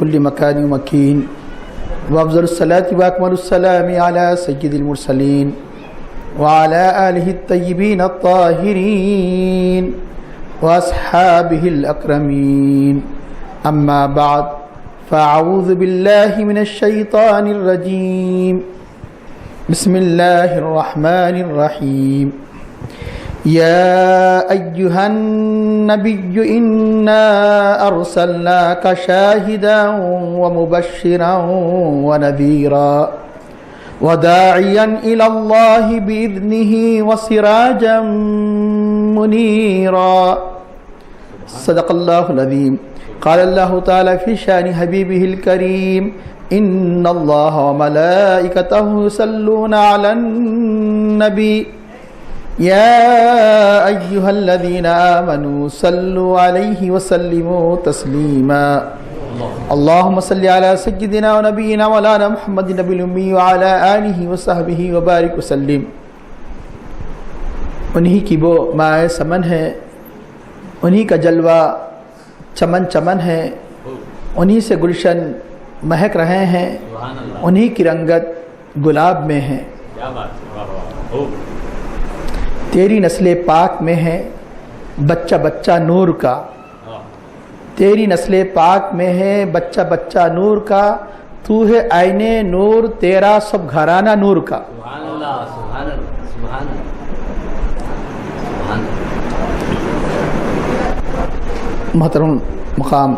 كل مكان ومكين، وأفضل الصلاة وأكمل السلام على سيد المرسلين وعلى آله الطيبين الطاهرين وأصحابه الأكرمين. أما بعد، فأعوذ بالله من الشيطان الرجيم. بسم الله الرحمن الرحيم. يا أيها النبي إنا أرسلناك شاهدا ومبشرا ونذيرا وداعيا إلى الله بإذنه وسراجا منيرا. صدق الله العظيم. قال الله تعالى في شأن حبيبه الكريم: إن الله وملائكته يصلون على النبي يا أيها الذين آمنوا صلوا عليه وسلموا تسليما. اللهم صل على سيدنا ونبينا مولانا محمد النبي الأمي وعلى آله وصحبه وبارك وسلم. انہی کی وہ مائے سمن ہے، انہی کا جلوہ چمن چمن ہے، انہی سے گلشن مہک رہے ہیں، انہی کی رنگت گلاب میں ہے. تیری نسل پاک میں ہے بچہ بچہ نور کا، تیری نسل پاک میں ہے بچہ بچہ نور کا، تو ہے آئین نور تیرا سب گھرانہ نور کا. سبحان اللہ، سبحان اللہ، سبحان اللہ. محترم مقام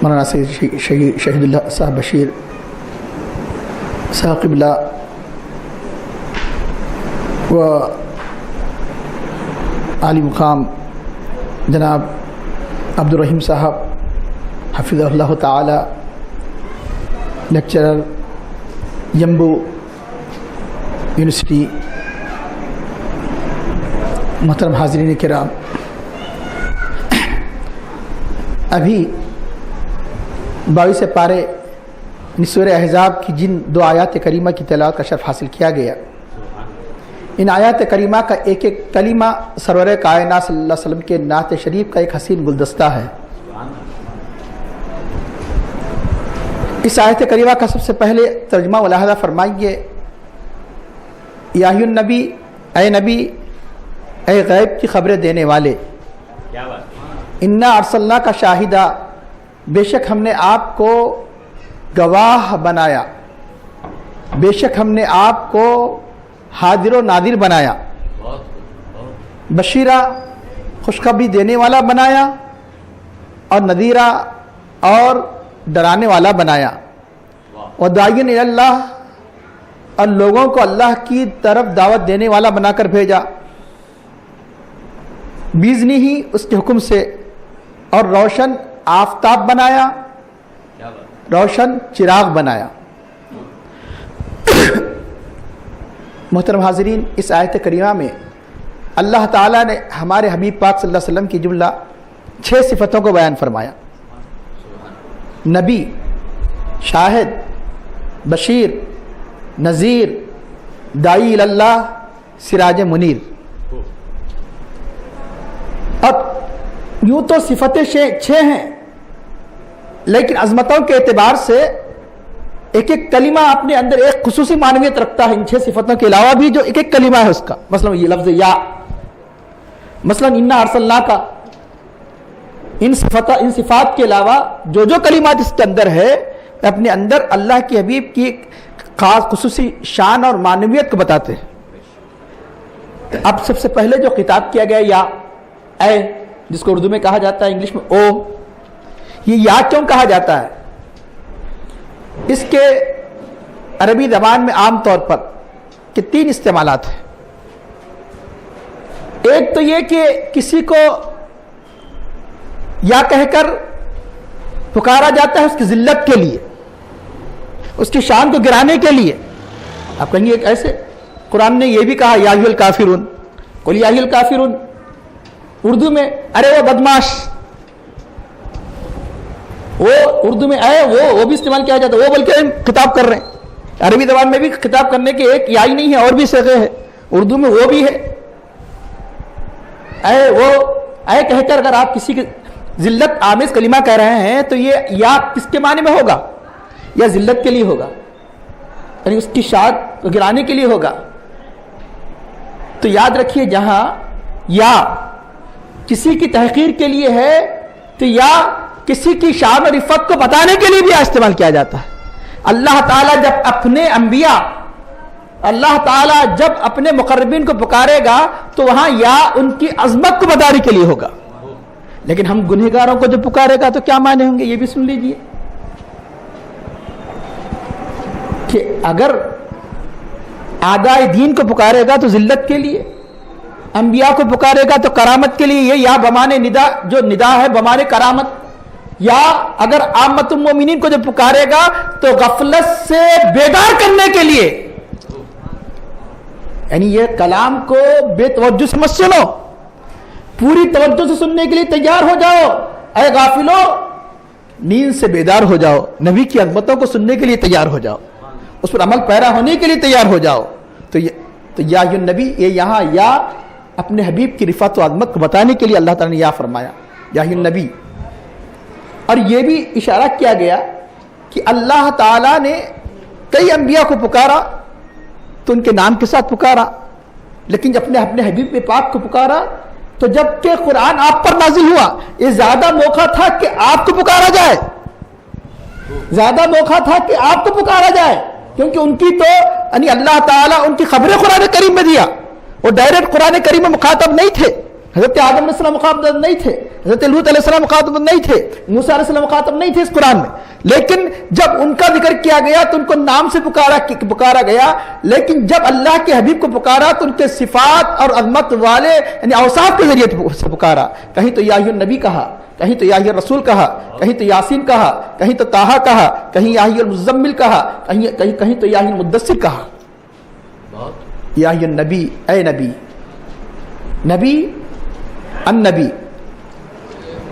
مولانا سید شہید اللہ صاحب بشیر صاحب قبلہ و عالی مقام جناب عبدالرحیم صاحب حفظہ اللہ تعالی، لیکچرر یمبو یونیورسٹی، محترم حاضرین کرام، ابھی 22 پارے سورہ احزاب کی جن 2 آیات کریمہ کی تلاوت کا شرف حاصل کیا گیا، ان آیات کریمہ کا ایک ایک کلمہ سرور کائنات صلی اللہ علیہ وسلم کے نعت شریف کا ایک حسین گلدستہ ہے. اس آیت کریمہ کا سب سے پہلے ترجمہ ملاحظہ فرمائیے. یا ایھا النبی، اے نبی، اے غیب کی خبریں دینے والے، انا ارسلناک شاہدہ، بے شک ہم نے آپ کو گواہ بنایا، بے شک ہم نے آپ کو حاضر و ناظر بنایا، بشیرہ خوشخبری دینے والا بنایا، اور نذیرہ اور ڈرانے والا بنایا، وداعیا الی اللہ، اور لوگوں کو اللہ کی طرف دعوت دینے والا بنا کر بھیجا، بیزنی ہی اس کے حکم سے، اور روشن آفتاب بنایا، روشن چراغ بنایا. محترم حاضرین، اس آیت کریمہ میں اللہ تعالیٰ نے ہمارے حبیب پاک صلی اللہ علیہ وسلم کی جملہ 6 صفتوں کو بیان فرمایا: نبی، شاہد، بشیر، نذیر، داعی اللہ، سراج منیر. اب یوں تو صفتیں 6 ہیں، لیکن عظمتوں کے اعتبار سے ایک ایک کلمہ اپنے اندر ایک خصوصی معنویت رکھتا ہے. ان 6 صفتوں کے علاوہ بھی جو ایک ایک کلمہ ہے اس کا، مثلا یہ لفظ یا، مثلا انا ارسلناک، ان صفات کے علاوہ جو کلمات اس کے اندر ہے اپنے اندر اللہ کے حبیب کی خاص خصوصی شان اور معنویت کو بتاتے ہیں. اب سب سے پہلے جو خطاب کیا گیا یا، اے، جس کو اردو میں کہا جاتا ہے، انگلش میں او، یہ یا کیوں کہا جاتا ہے؟ اس کے عربی زبان میں عام طور پر 3 استعمالات ہیں. ایک تو یہ کہ کسی کو یا کہہ کر پکارا جاتا ہے اس کی ذلت کے لیے، اس کی شان کو گرانے کے لیے. آپ کہیں گے ایسے قرآن نے یہ بھی کہا یا ایھا الکافرون، قل یا ایھا الکافرون. اردو میں ارے وہ بدماش، وہ اردو میں اے وہ بھی استعمال کیا جاتا ہے، وہ بلکہ خطاب کر رہے ہیں. عربی زبان میں بھی خطاب کرنے کے ایک یا ہی نہیں ہے، اور بھی صیغے ہیں. اردو میں وہ بھی ہے، اے وہ، اے کہہ کر اگر آپ کسی کے ذلت آمیز کلمہ کہہ رہے ہیں تو یہ یا کس کے معنی میں ہوگا؟ یا ذلت کے لیے ہوگا، یعنی اس کی شان کو گرانے کے لیے ہوگا. تو یاد رکھیے جہاں یا کسی کی تحقیر کے لیے ہے تو یا کسی کی شان اور عفت کو بتانے کے لیے بھی استعمال کیا جاتا ہے. اللہ تعالیٰ جب اپنے انبیاء، اللہ تعالیٰ جب اپنے مقربین کو پکارے گا تو وہاں یا ان کی عظمت کو بتانے کے لیے ہوگا. لیکن ہم گنہگاروں کو جو پکارے گا تو کیا معنی ہوں گے یہ بھی سن لیجئے کہ اگر اعدائے دین کو پکارے گا تو ذلت کے لیے، انبیاء کو پکارے گا تو کرامت کے لیے، یہ یا بمانے ندا، جو ندا ہے بمانے کرامت. یا اگر عامت المومنین کو جو پکارے گا تو غفلت سے بیدار کرنے کے لیے، یعنی یہ کلام کو بے توجہ سے مت سنو، پوری توجہ سے سننے کے لیے تیار ہو جاؤ. اے غافلو، نیند سے بیدار ہو جاؤ، نبی کی عظمتوں کو سننے کے لیے تیار ہو جاؤ، اس پر عمل پیرا ہونے کے لیے تیار ہو جاؤ. تو یا نبی، یہ یہاں یا اپنے حبیب کی رفعت و عظمت کو بتانے کے لیے اللہ تعالیٰ نے یا فرمایا، یا نبی. اور یہ بھی اشارہ کیا گیا کہ اللہ تعالیٰ نے کئی انبیاء کو پکارا تو ان کے نام کے ساتھ پکارا، لیکن جب اپنے حبیب پاک کو پکارا تو جب کہ قرآن آپ پر نازل ہوا، یہ زیادہ موقع تھا کہ آپ کو پکارا جائے، زیادہ موقع تھا کہ آپ کو پکارا جائے، کیونکہ ان کی تو یعنی اللہ تعالیٰ ان کی خبریں قرآن کریم میں دیا. وہ ڈائریکٹ قرآن کریم میں مخاطب نہیں تھے. حضرت آدم علیہ السلام مخاطب نہیں تھے، حضرت لوط علیہ السلام مخاطب نہیں تھے، موسیٰ علیہ السلام مخاطب نہیں تھے اس قرآن میں. لیکن جب ان کا ذکر کیا گیا تو ان کو نام سے پکارا گیا. لیکن جب اللہ کے حبیب کو پکارا تو ان کے صفات اور عظمت والے یعنی اوصاف کے ذریعے سے پکارا. کہیں تو یا النبی کہا، کہیں تو یا الرسول کہا، کہیں تو یاسین کہا، کہیں تو طٰہٰ کہا، کہیں یا المزمل کہا، کہیں تو یا المدثر کہا. یا النبی، اے نبی، نبی النبی.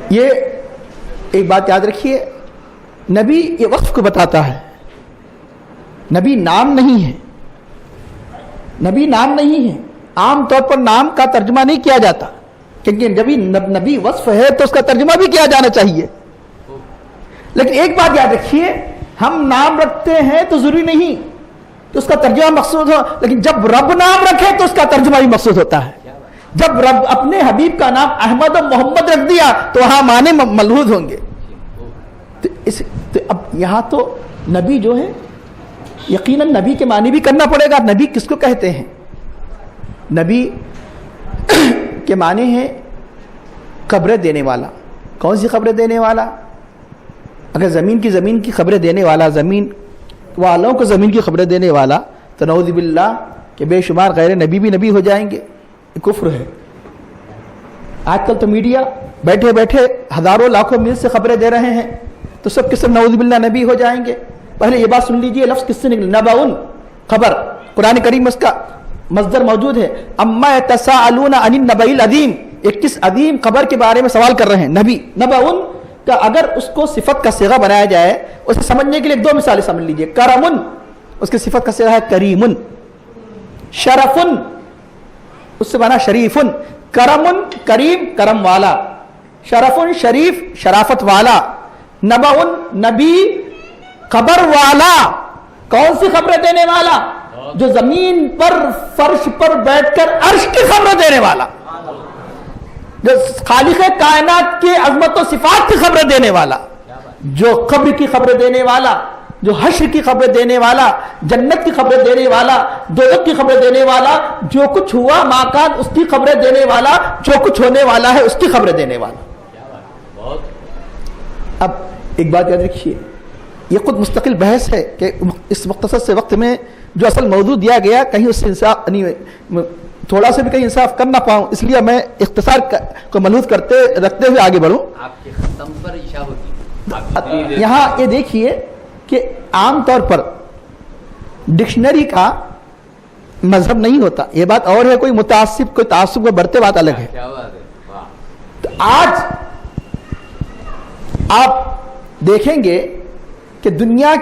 یہ ایک بات یاد رکھیے، نبی یہ وصف کو بتاتا ہے، نبی نام نہیں ہے، نبی نام نہیں ہے. عام طور پر نام کا ترجمہ نہیں کیا جاتا، کیونکہ جب نبی وصف ہے تو اس کا ترجمہ بھی کیا جانا چاہیے. لیکن ایک بات یاد رکھیے، ہم نام رکھتے ہیں تو ضروری نہیں کہ اس کا ترجمہ مقصود ہو، لیکن جب رب نام رکھے تو اس کا ترجمہ بھی مقصود ہوتا ہے. جب رب اپنے حبیب کا نام احمد و محمد رکھ دیا تو وہاں معنی ملحوظ ہوں گے. تو اب یہاں تو نبی جو ہے یقیناً نبی کے معنی بھی کرنا پڑے گا. نبی کس کو کہتے ہیں؟ نبی کے معنی ہے خبریں دینے والا. کون سی خبریں دینے والا؟ اگر زمین کی خبریں دینے والا، زمین والوں کو زمین کی خبریں دینے والا، تو نعوذ باللہ کہ بے شمار غیر نبی بھی نبی ہو جائیں گے. یہ کفر ہے. آج کل تو میڈیا بیٹھے بیٹھے ہزاروں لاکھوں میل سے خبریں دے رہے ہیں، تو سب قسم نعوذ باللہ نبی ہو جائیں گے. پہلے یہ بات سن لیجئے، لفظ کس سے نکلا؟ نبأ، خبر. قرآن کریم میں اس کا مصدر موجود ہے، اما یتساءلون عن النبأ العظیم. ایک کس عظیم خبر کے بارے میں سوال کر رہے ہیں. نبی نبأ کا اگر اس کو صفت کا صیغہ بنایا جائے، اسے سمجھنے کے لیے دو مثالیں سمجھ لیجئے. کرم، اس کی صفت کا صیغہ ہے کریم. شرف، اس سے بنا شریف. کرم کریم، کرم والا. شرف شریف، شرافت والا. نبأ نبی، خبر والا. کون سی خبریں دینے والا؟ جو زمین پر فرش پر بیٹھ کر عرش کی خبریں دینے والا، جو خالق کائنات کی عظمت و صفات کی خبریں دینے والا، جو قبر کی خبریں دینے والا، جو حشر کی خبریں دینے والا، جنت کی خبریں دینے والا، دوزخ کی خبریں دینے والا، جو کچھ ہوا ماکان اس کی خبریں دینے والا، جو کچھ ہونے والا ہے اس کی خبریں دینے والا. اب ایک بات یاد رکھیے، یہ خود مستقل بحث ہے کہ اس مختصر سے وقت میں جو اصل موضوع دیا گیا کہیں اس سے انصاف تھوڑا سے بھی کہیں انصاف کر نہ پاؤں، اس لیے میں اختصار کو ملحوظ رکھتے ہوئے آگے بڑھوں. آپ کے ختم پر اشارہ یہاں یہ دیکھیے کہ عام طور پر ڈکشنری کا مذہب نہیں ہوتا، یہ بات اور ہے. کوئی متعصب کوئی تعصب کو برتے بات الگ ہے. تو آج آپ دیکھیں گے کہ دنیا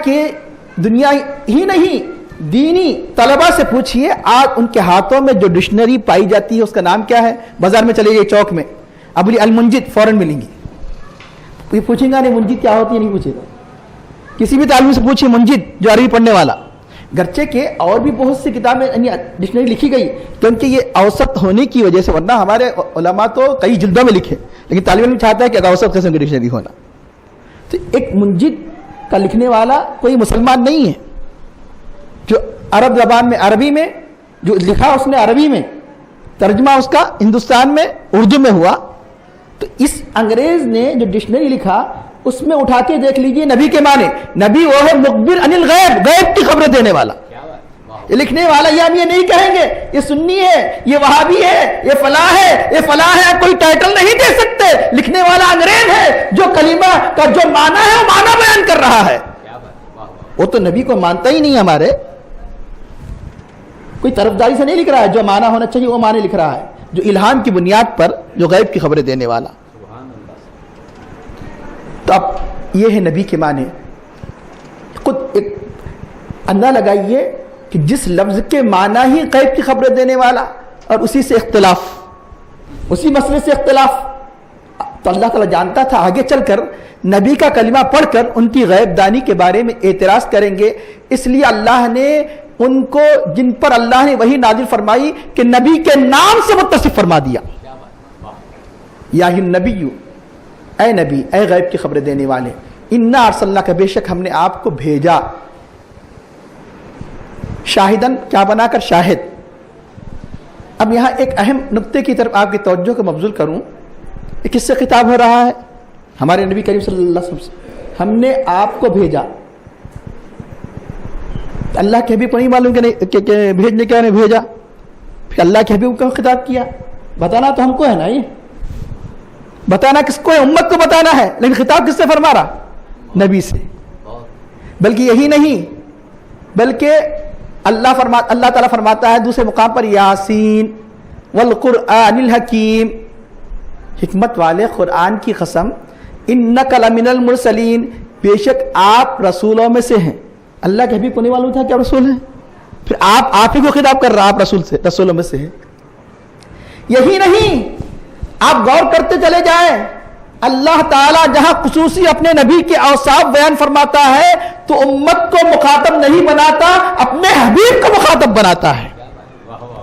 ہی نہیں دینی طلبہ سے پوچھئے، آج ان کے ہاتھوں میں جو ڈکشنری پائی جاتی ہے اس کا نام کیا ہے؟ بازار میں چلے گئے چوک میں ابو علی المنجد فوراً ملیں گی. یہ پوچھیں گا نہیں منجد کیا ہوتی ہے، نہیں پوچھے گا. کسی بھی طالب سے پوچھیے منجد جو عربی پڑھنے والا. گرچہ کہ اور بھی بہت سی کتابیں یعنی ڈکشنری لکھی گئی کیونکہ یہ اوسط ہونے کی وجہ سے، ورنہ ہمارے علماء تو کئی جلدوں میں لکھے، لیکن طالب علم چاہتا ہے کہ اوسط قسم کی ڈکشنری ہونا. تو ایک منجد کا لکھنے والا کوئی مسلمان نہیں ہے، جو عرب زبان میں عربی میں جو لکھا اس نے عربی میں، ترجمہ اس کا ہندوستان میں اردو میں ہوا. تو اس انگریز نے جو ڈکشنری لکھا اس میں اٹھا کے دیکھ لیجئے نبی کے معنی. نبی وہ ہے مخبر عن الغیب، غیب کی خبریں دینے والا. یہ لکھنے والا یہ ہم یہ نہیں کہیں گے یہ سنی ہے، یہ وہابی ہے، یہ فلاں ہے، یہ فلاں ہے، کوئی ٹائٹل نہیں دے سکتے. لکھنے والا انگریز ہے جو کلمہ کا جو معنی ہے وہ معنی بیان کر رہا ہے. وہ تو نبی کو مانتا ہی نہیں. ہمارے کوئی طرفداری سے نہیں لکھ رہا ہے، جو معنی ہونا چاہیے وہ معنی لکھ رہا ہے، جو الہام کی بنیاد پر جو غیب کی خبریں دینے والا. تو اب یہ ہے نبی کے معنی. خود ایک اندازہ لگائیے کہ جس لفظ کے معنی ہی غیب کی خبریں دینے والا اور اسی سے اختلاف، اسی مسئلے سے اختلاف. تو اللہ تعالیٰ جانتا تھا آگے چل کر نبی کا کلمہ پڑھ کر ان کی غیب دانی کے بارے میں اعتراض کریں گے. اس لیے اللہ نے ان کو، جن پر اللہ نے وحی نازل فرمائی کہ نبی کے نام سے متصف فرما دیا. یا نبی، اے نبی، اے غیب کی خبریں دینے والے، انا ارسلناک، بے شک ہم نے آپ کو بھیجا، شاہدن، کیا بنا کر؟ شاہد. اب یہاں ایک اہم نقطے کی طرف آپ کی توجہ کو مبذول کروں. یہ کس سے خطاب ہو رہا ہے؟ ہمارے نبی کریم صلی اللہ علیہ وسلم سے. ہم نے آپ کو بھیجا. اللہ کے حبیب کو نہیں معلوم کہ بھیجنے کیا نے بھیجا؟ پھر اللہ کے حبیب کو خطاب کیا. بتانا تو ہم کو ہے نا، یہ بتانا کس کو ہے؟ امت کو بتانا ہے. لیکن خطاب کس سے فرما رہا؟ نبی سے. بلکہ یہی نہیں، بلکہ اللہ تعالیٰ فرماتا ہے دوسرے مقام پر، یاسین والقرآن الحکیم، حکمت والے قرآن کی قسم، انک لمن المرسلین، بے شک آپ رسولوں میں سے ہیں. اللہ کے حبیب کو نہیں معلوم تھا کیا رسول ہیں؟ پھر آپ ہی کو خطاب کر رہا، آپ رسول سے، رسولوں میں سے ہیں. یہی نہیں، آپ غور کرتے چلے جائیں، اللہ تعالیٰ جہاں خصوصی اپنے نبی کے اوصاف بیان فرماتا ہے تو امت کو مخاطب نہیں بناتا، اپنے حبیب کو مخاطب بناتا ہے.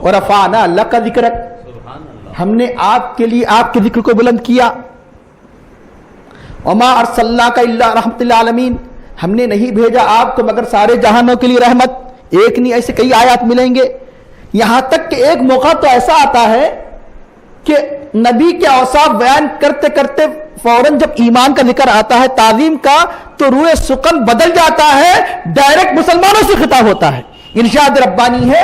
ورفعنا لک ذکرک، ہم نے آپ کے لیے آپ کے ذکر کو بلند کیا. وما ارسلناک الا رحمۃ للعالمین، ہم نے نہیں بھیجا آپ کو مگر سارے جہانوں کے لیے رحمت. ایک نہیں، ایسے کئی آیات ملیں گے. یہاں تک کہ ایک موقع تو ایسا آتا ہے کہ نبی کے اوصاف بیان کرتے کرتے فوراً جب ایمان کا ذکر آتا ہے، تعظیم کا، تو روح سخن بدل جاتا ہے، ڈائریکٹ مسلمانوں سے خطاب ہوتا ہے. ارشاد ربانی ہے،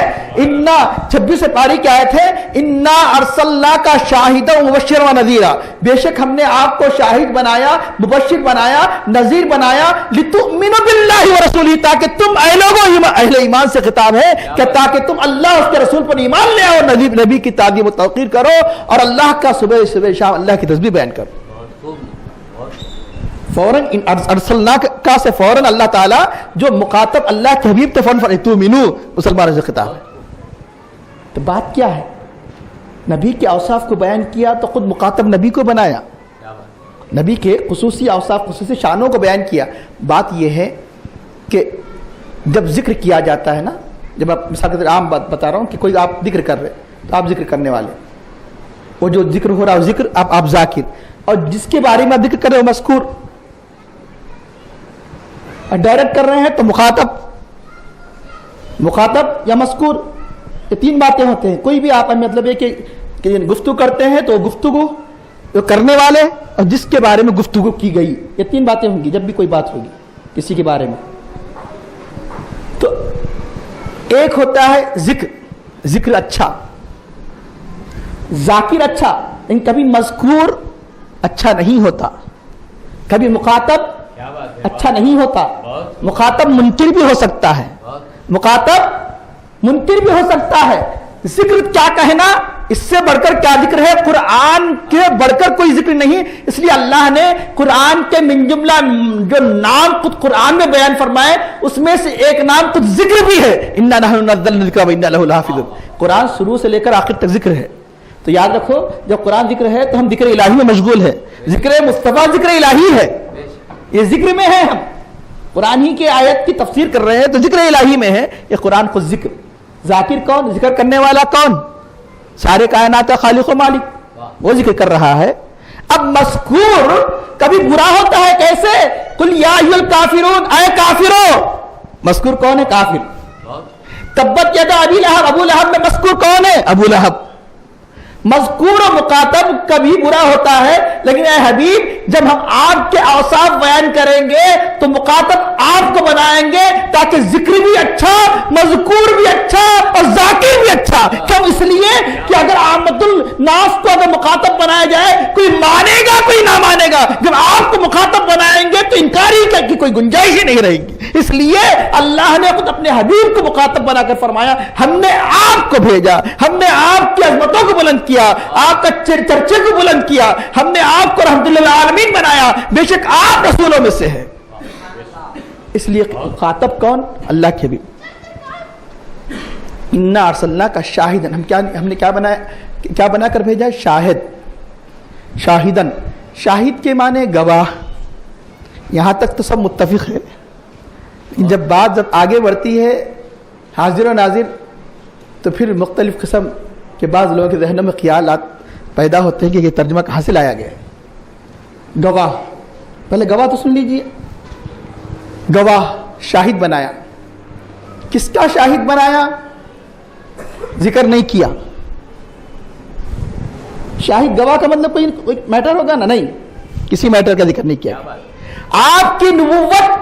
26 پاری کی آیت ہے، انا ارسلناک شاہدا ومبشرا ونذیرا، بے شک ہم نے آپ کو شاہد بنایا، مبشر بنایا، نذیر بنایا، لتؤمنوا باللہ ورسولہ، تاکہ تم اے لوگوں، اہل ایمان سے خطاب ہے کہ تاکہ تم اللہ اس کے رسول پر ایمان لے آؤ، نبی کی تعظیم و توقیر کرو، اور اللہ کا صبح صبح شام اللہ کی تسبیح بیان کرو. فوراً ارسلناک کا سے فوراً اللہ تعالیٰ جو مخاطب اللہ کے حبیب تو فوراً تؤمنوا، مسلمانوں سے خطاب ہے. تو بات کیا ہے؟ نبی کے اوصاف کو بیان کیا تو خود مخاطب نبی کو بنایا، نبی کے خصوصی اوصاف، خصوصی شانوں کو بیان کیا. بات یہ ہے کہ جب ذکر کیا جاتا ہے نا، جب آپ مثال کے طور عام بات بتا رہا ہوں کہ کوئی آپ ذکر کر رہے تو آپ ذکر کرنے والے، وہ جو ذکر ہو رہا ہے ذکر، آپ ذاکر، اور جس کے بارے میں آپ ذکر کر رہے ہو مذکور. ڈائریکٹ کر رہے ہیں تو مخاطب یا مذکور، یہ تین باتیں ہوتے ہیں. کوئی بھی آپ مطلب ہے کہ گفتگو کرتے ہیں تو گفتگو کرنے والے اور جس کے بارے میں گفتگو کی گئی، یہ تین باتیں ہوں گی جب بھی کوئی بات ہوگی کسی کے بارے میں. تو ایک ہوتا ہے ذکر اچھا، ذاکر اچھا، لیکن کبھی مذکور اچھا نہیں ہوتا، کبھی مخاطب اچھا نہیں ہوتا. مخاطب منکر بھی ہو سکتا ہے، ذکر کیا کہنا، اس سے بڑھ کر کیا ذکر ہے؟ قرآن کے بڑھ کر کوئی ذکر نہیں. اس لیے اللہ نے قرآن کے من جملہ جو نام خود قرآن میں بیان فرمائے اس میں سے ایک نام خود ذکر بھی ہے. انا نحن نزلنا الذکر وانا لہ لحافظون. قرآن شروع سے لے کر آخر تک ذکر ہے. تو یاد رکھو جب قرآن ذکر ہے تو ہم ذکر الہی میں مشغول ہے. ذکر مصطفیٰ ذکر الہی ہے, یہ ذکر میں ہے. ہم قرآن ہی کی آیت کی تفسیر کر رہے ہیں تو ذکر الہی میں ہے. یہ قرآن خود ذکر. ذاکر کون؟ ذکر کرنے والا کون؟ سارے کائنات کا خالق و مالک, وہ ذکر کر رہا ہے. اب مذکور کبھی برا ہوتا ہے, کیسے؟ قل یا ایھا الکافرون, اے کافرو. مذکور کون ہے؟ کافر. تبت یدا ابی لہب, ابو لہب میں مذکور کون ہے؟ ابو لہب. مذکور و مخاطب کبھی برا ہوتا ہے, لیکن اے حبیب جب ہم آپ کے اوصاف بیان کریں گے تو مخاطب آپ کو بنائیں گے تاکہ ذکر بھی اچھا, مذکور بھی اچھا اور ذاکر بھی اچھا. کیوں؟ اس لیے کہ اگر عامت الناس کو اگر مخاطب بنایا جائے کوئی مانے گا کوئی نہ مانے گا, جب آپ کو مخاطب بنائیں گے تو انکاری کی کوئی گنجائش ہی نہیں رہے گی. اس لیے اللہ نے خود اپنے حبیب کو مخاطب بنا کر فرمایا ہم نے آپ کو بھیجا, ہم نے آپ کی عظمتوں کو بلند کیا, آپ کا چرچے کو بلند کیا, ہم نے آپ کو رحمت للعالمین بنایا, بے شک آپ رسولوں میں سے ہے. اس لیے مخاطب کون؟ اللہ کے حبیب. انا ارسلناک شاہدن, ہم نے کیا بنا کر بھیجا؟ شاہد. شاہدن, شاہد کے معنی گواہ. یہاں تک تو سب متفق ہے, جب بات آگے بڑھتی ہے حاضر و ناظر تو پھر مختلف قسم کے بعض لوگوں کے ذہنوں میں خیالات پیدا ہوتے ہیں کہ یہ ترجمہ کہاں سے لایا گیا ہے. گواہ, پہلے گواہ تو سن لیجئے. گواہ, شاہد بنایا. کس کا شاہد بنایا؟ ذکر نہیں کیا. شاہد گواہ کا مطلب کوئی میٹر ہوگا نا؟ نہیں, کسی میٹر کا ذکر نہیں کیا. آپ کی نبوت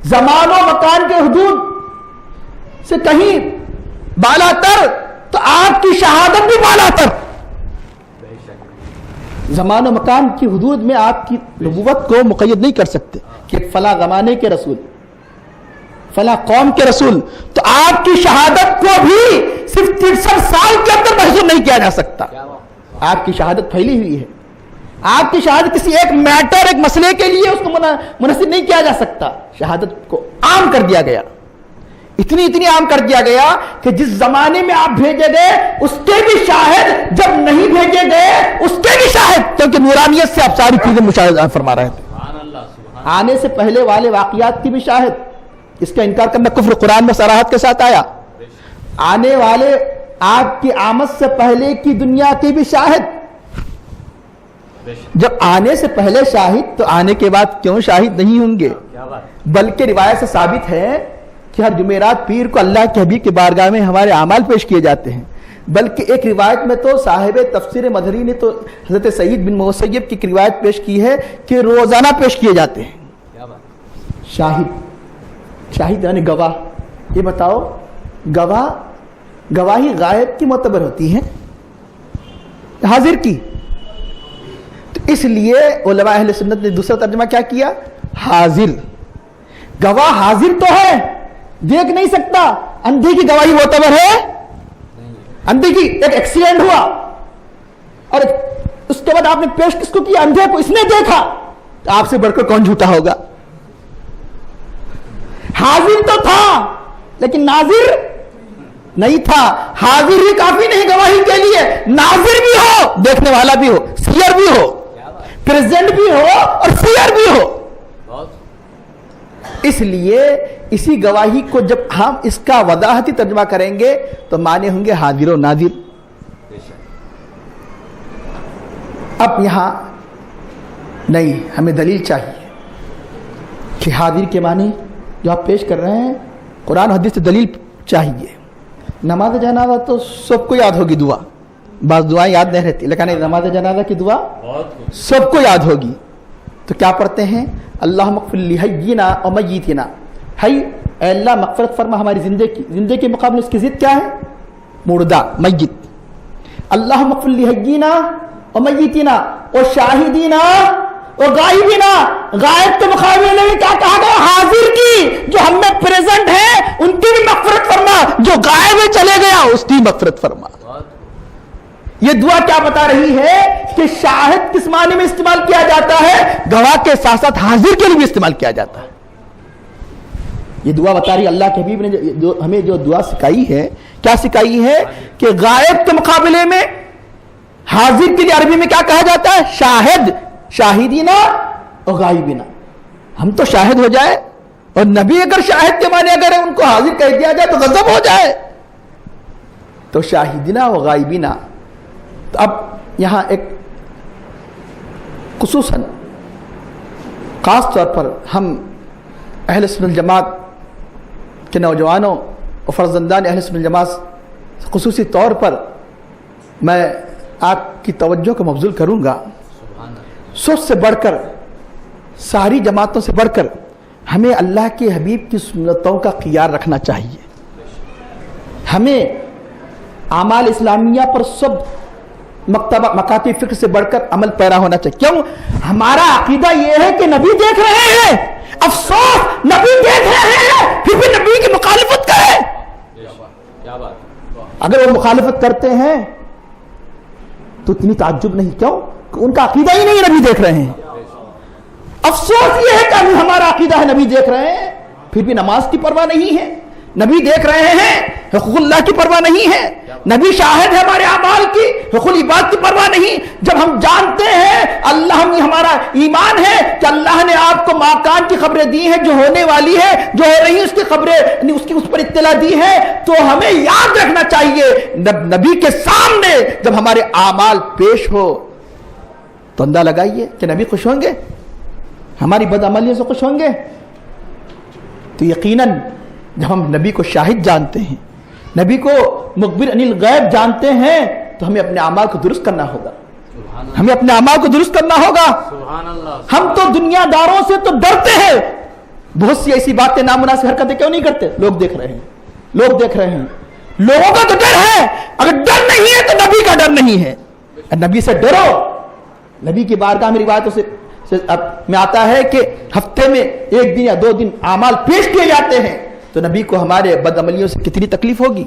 زمان و مکان کے حدود سے کہیں بالا تر, تو آپ کی شہادت بھی بالا تر. زمان و مکان کی حدود میں آپ کی نبوت کو مقید نہیں کر سکتے کہ فلاں زمانے کے رسول, فلاں قوم کے رسول. تو آپ کی شہادت کو بھی صرف 63 سال کے اندر محسوس نہیں کیا جا سکتا. آپ کی شہادت پھیلی ہوئی ہے. آپ کی شہادت کسی ایک میٹر, ایک مسئلے کے لیے اس کو منحصر نہیں کیا جا سکتا. شہادت کو عام کر دیا گیا, اتنی عام کر دیا گیا کہ جس زمانے میں آپ بھیجے گئے اس کے بھی شاہد, جب نہیں بھیجے گئے اس کے بھی شاہد, کیونکہ نورانیت سے آپ ساری چیزیں مشاہدہ فرما رہے تھے. آنے سے پہلے والے واقعات کی بھی شاہد. اس کا انکار کرنا کفر, قرآن میں صراحت کے ساتھ آیا. آنے والے آپ کی آمد سے پہلے کی دنیا کی بھی شاہد. جب آنے سے پہلے شاہد تو آنے کے بعد کیوں شاہد نہیں ہوں گے؟ بلکہ روایت سے ثابت ہے کہ ہر جمعرات پیر کو اللہ کے حبیب کی بارگاہ میں ہمارے اعمال پیش کیے جاتے ہیں. بلکہ ایک روایت میں تو صاحب تفسیر مظہری نے تو حضرت سعید بن مسیب کی روایت پیش کی ہے کہ روزانہ پیش کیے جاتے ہیں. شاہد یعنی گواہ. یہ بتاؤ, گواہی غائب کی معتبر ہوتی ہے حاضر کی. تو اس لیے علماء اہل سنت نے دوسرا ترجمہ کیا کیا؟ حاضر. گواہ حاضر تو ہے, دیکھ نہیں سکتا. اندھے کی گواہی معتبر ہے؟ اندھے کی ایک ایکسیڈنٹ ہوا اور اس کے بعد آپ نے پیش کس کو کیا؟ اندھے کو. اس نے دیکھا. تو آپ سے بڑھ کر کون جھوٹا ہوگا؟ حاضر تو تھا لیکن ناظر نہیں تھا. حاضر ہی کافی نہیں گواہی کے لیے, ناظر بھی ہو, دیکھنے والا بھی ہو, سیر بھی ہو, پریزنٹ بھی ہو اور سیر بھی ہو. اس لیے اسی گواہی کو جب ہم اس کا وضاحتی ترجمہ کریں گے تو معنی ہوں گے حاضر و ناظر. اب یہاں نہیں, ہمیں دلیل چاہیے کہ حاضر کے معنی جو آپ پیش کر رہے ہیں قرآن حدیث سے دلیل چاہیے. نماز جنازہ تو سب کو یاد ہوگی دعا, بعض دعائیں یاد نہیں رہتی, لیکن نماز جنازہ کی دعا سب کو یاد ہوگی. تو کیا پڑھتے ہیں؟ اللہم اغفر لحینا و میتنا. حی, اے اللہ مغفرت فرما ہماری زندے کے مقابلے اس کی ضد کیا ہے؟ مردہ, میت. اللہم اغفر لحینا و میتنا و شاہدینا و غائبینا. غائب کے مقابلے میں کیا کہا گیا؟ حاضر کی, جو ہم میں پریزنٹ ہے ان کی بھی مغفرت فرما, جو غائب میں چلے گیا اس کی مغفرت فرما. یہ دعا کیا بتا رہی ہے کہ شاہد کس معنی میں استعمال کیا جاتا ہے؟ گواہ کے ساتھ ساتھ حاضر کے لیے بھی استعمال کیا جاتا ہے. یہ دعا بتا رہی اللہ کے حبیب نے ہمیں جو دعا سکھائی ہے. کیا سکھائی ہے؟ کہ غائب کے مقابلے میں حاضر کے لیے عربی میں کیا کہا جاتا ہے؟ شاہد، شاہدینا اور غائبینا. ہم تو شاہد ہو جائے، اور نبی اگر شاہد کے معنی اگر ان کو حاضر کہہ دیا جائے تو غضب ہو جائے. تو شاہدینا و غائبینا. تو اب یہاں ایک خصوصاً خاص طور پر ہم اہل سنت الجماعت کے نوجوانوں اور فرزندان اہل سنت الجماعت خصوصی طور پر میں آپ کی توجہ کو مبذول کروں گا. سب سے بڑھ کر، ساری جماعتوں سے بڑھ کر ہمیں اللہ کے حبیب کی سنتوں کا خیال رکھنا چاہیے. ہمیں اعمال اسلامیہ پر سب مکاتب فکر سے بڑھ کر عمل پیرا ہونا چاہیے. کیوں؟ ہمارا عقیدہ یہ ہے کہ نبی دیکھ رہے ہیں. افسوس، نبی دیکھ رہے ہیں پھر بھی نبی کی مخالفت کریں. اگر وہ مخالفت کرتے ہیں تو اتنی تعجب نہیں. کیوں؟ کہ ان کا عقیدہ ہی نہیں ہے نبی دیکھ رہے ہیں. افسوس یہ ہے کہ ہمارا عقیدہ ہے نبی دیکھ رہے ہیں پھر بھی نماز کی پرواہ نہیں ہے. نبی دیکھ رہے ہیں، حقوق اللہ کی پرواہ نہیں ہے. نبی شاہد ہے ہمارے اعمال کی، حقوق العباد کی پرواہ نہیں. جب ہم جانتے ہیں اللہ، ہمارا ایمان ہے کہ اللہ نے آپ کو ماکان کی خبریں دی ہیں، جو ہونے والی ہے، جو ہو رہی ہیں اس کی خبریں، اس پر اطلاع دی ہے، تو ہمیں یاد رکھنا چاہیے نبی کے سامنے جب ہمارے اعمال پیش ہو تو اندازہ لگائیے کہ نبی خوش ہوں گے، ہماری بدعملیوں سے خوش ہوں گے. تو یقیناً جب ہم نبی کو شاہد جانتے ہیں، نبی کو مخبر عن الغیب جانتے ہیں، تو ہمیں اپنے اعمال کو درست کرنا ہوگا. ہمیں اپنے اعمال کو درست کرنا ہوگا. ہم تو دنیا داروں سے تو ڈرتے ہیں. بہت سی ایسی باتیں نامناسب حرکتیں کیوں نہیں کرتے؟ لوگ دیکھ رہے ہیں، لوگ دیکھ رہے ہیں. لوگوں کا تو ڈر ہے، اگر ڈر نہیں ہے تو نبی کا ڈر نہیں ہے. نبی سے ڈرو. نبی کی بارگاہ میں روایتوں سے میں آتا ہے کہ ہفتے میں 1 دن یا 2 دن اعمال پیش کیے جاتے ہیں، تو نبی کو ہمارے بدعملیوں سے کتنی تکلیف ہوگی.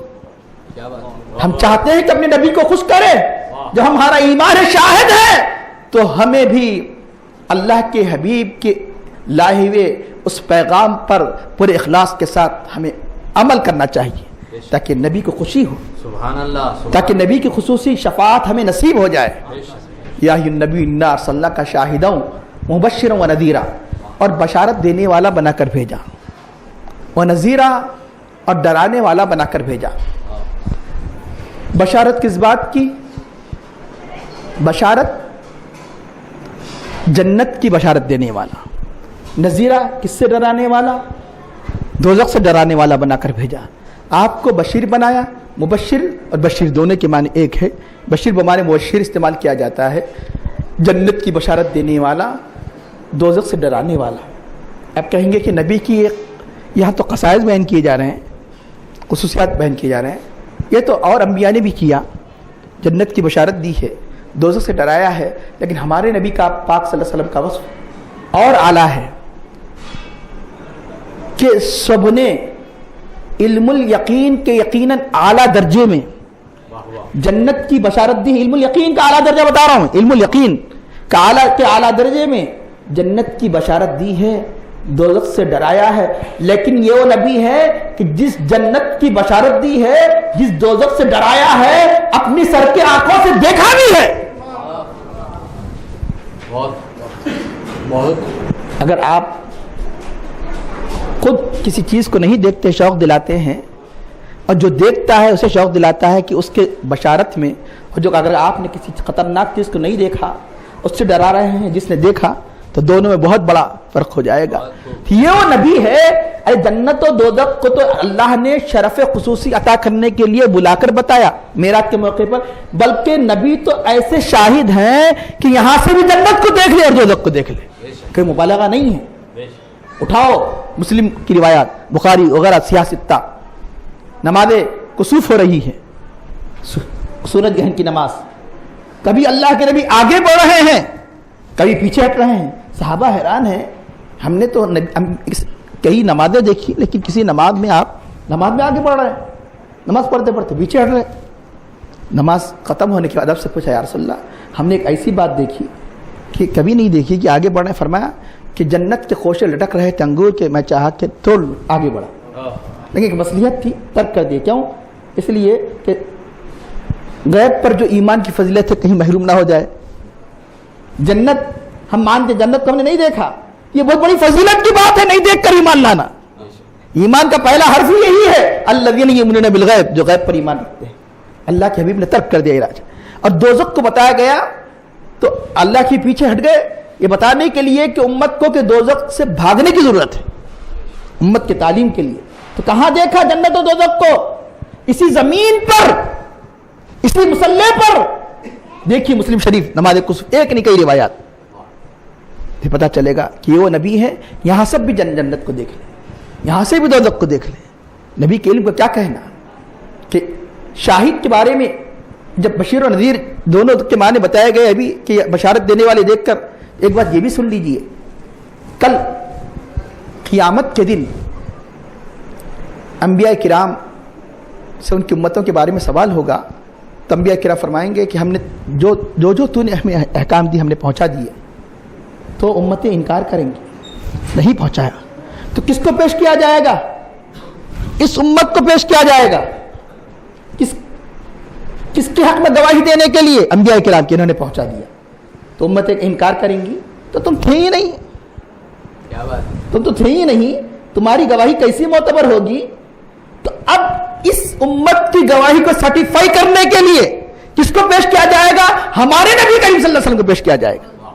ہم چاہتے ہیں کہ اپنے نبی کو خوش کریں. جب ہمارا ایمان شاہد ہے تو ہمیں بھی اللہ کے حبیب کے لائے ہوئے اس پیغام پر پورے اخلاص کے ساتھ ہمیں عمل کرنا چاہیے، تاکہ نبی کو خوشی ہو، تاکہ نبی کی خصوصی شفاعت ہمیں نصیب ہو جائے. یا ایھا النبی انا ارسلناک شاہدا مبشرا ونذیرا، اور بشارت دینے والا بنا کر بھیجا، ونذیرا اور ڈرانے والا بنا کر بھیجا. بشارت کس بات کی؟ بشارت جنت کی بشارت دینے والا. نذیرا کس سے ڈرانے والا؟ دوزخ سے ڈرانے والا بنا کر بھیجا. آپ کو بشیر بنایا. مبشر اور بشیر دونوں کے معنی ایک ہے. بشیر بمعنی مبشر استعمال کیا جاتا ہے، جنت کی بشارت دینے والا، دوزخ سے ڈرانے والا. اب کہیں گے کہ نبی کی یہاں تو خصائص بیان کیے جا رہے ہیں، خصوصیات بیان کیے جا رہے ہیں. یہ تو اور انبیاء نے بھی کیا، جنت کی بشارت دی ہے، دوزخ سے ڈرایا ہے. لیکن ہمارے نبی کا پاک صلی اللہ علیہ وسلم کا وصف اور اعلیٰ ہے کہ سب نے علم الیقین کے یقیناً اعلیٰ درجے میں جنت کی بشارت دی. علم الیقین کا اعلیٰ درجہ بتا رہا ہوں، علم الیقین کا اعلیٰ درجے میں جنت کی بشارت دی ہے، دوزخ سے ڈرایا ہے. لیکن یہ وہ نبی ہے کہ جس جنت کی بشارت دی ہے، جس دوزخ سے ڈرایا ہے، اپنی سر کے آنکھوں سے دیکھا بھی ہے. اگر آپ خود کسی چیز کو نہیں دیکھتے، شوق دلاتے ہیں، اور جو دیکھتا ہے اسے شوق دلاتا ہے کہ اس کے بشارت میں، اور جو اگر آپ نے کسی خطرناک چیز کو نہیں دیکھا اس سے ڈرا رہے ہیں جس نے دیکھا، تو دونوں میں بہت بڑا فرق ہو جائے گا. یہ وہ نبی ہے. جنت و دوزخ کو تو اللہ نے شرف خصوصی عطا کرنے کے لیے بلا کر بتایا معراج کے موقع پر، بلکہ نبی تو ایسے شاہد ہیں کہ یہاں سے بھی جنت کو دیکھ لے اور دوزخ کو دیکھ لے. کوئی مبالغہ نہیں ہے. اٹھاؤ مسلم کی روایات، بخاری وغیرہ، سیاہ ستہ، نماز کسوف ہو رہی ہے، سورج گرہن کی نماز، کبھی اللہ کے نبی آگے بڑھ رہے ہیں، کبھی پیچھے ہٹ رہے ہیں. صحابہ حیران ہیں. ہم نے تو کئی نمازیں دیکھی، لیکن کسی نماز میں آپ نماز میں آگے بڑھ رہے ہیں، نماز پڑھتے پڑھتے پیچھے ہٹ رہے. نماز ختم ہونے کے بعد اب سے پوچھا، یا رسول اللہ، ہم نے ایک ایسی بات دیکھی کہ کبھی نہیں دیکھی کہ آگے بڑھ رہے. فرمایا کہ جنت کے خوشے لٹک رہے تھے انگور کے، میں چاہا کہ تھوڑ آگے بڑھا، لیکن ایک مصلحت تھی، ترک کر دیا. کیوں؟ اس لیے کہ غیب پر جو ایمان کی فضیلت ہے کہیں محروم نہ ہو جائے. جنت ہم مانتے, جنت کو ہم نے نہیں دیکھا, یہ بہت بڑی فضیلت کی بات ہے نہیں دیکھ کر ایمان لانا. ایمان کا پہلا حرف یہی ہے الذین یؤمنون بالغیب, جو غیب پر ایمان رکھتے ہیں. اللہ کے حبیب نے ترک کر دیا علاج. اور دوزخ کو بتایا گیا تو اللہ کے پیچھے ہٹ گئے یہ بتانے کے لیے کہ امت کو کہ دوزخ سے بھاگنے کی ضرورت ہے, امت کے تعلیم کے لیے. تو کہاں دیکھا جنت و دوزخ کو؟ اسی زمین پر, اسی مسلح پر. دیکھیے مسلم شریف نماز کسوف, ایک نہیں کئی روایات, پھر پتہ چلے گا کہ یہ وہ نبی ہے. یہاں سب بھی جنت کو دیکھ لیں, یہاں سے بھی دوزخ کو دیکھ لیں. نبی کے علم کو کیا کہنا کہ شاہد کے بارے میں جب بشیر و نذیر دونوں کے معنی بتائے گئے ابھی کہ بشارت دینے والے دیکھ کر ایک بات یہ بھی سن لیجئے, کل قیامت کے دن انبیاء کرام سے ان کی امتوں کے بارے میں سوال ہوگا تو انبیاء کرام فرمائیں گے کہ ہم نے جو تو نے ہمیں احکام دی ہم نے پہنچا دیے. تو امتیں انکار کریں گی نہیں پہنچایا. تو کس کو پیش کیا جائے گا؟ اس امت کو پیش کیا جائے گا. کس کے حق میں گواہی دینے کے لیے؟ انبیاء کرام کی, انہوں نے پہنچا دیا. تو امتیں انکار کریں گی تو تم تھے ہی نہیں, کیا بات ہے, تم تو تھے ہی نہیں, تمہاری گواہی کیسی معتبر ہوگی؟ تو اب اس امت کی گواہی کو سرٹیفائی کرنے کے لیے کس کو پیش کیا جائے گا؟ ہمارے نبی کریم صلی اللہ علیہ وسلم کو پیش کیا جائے گا.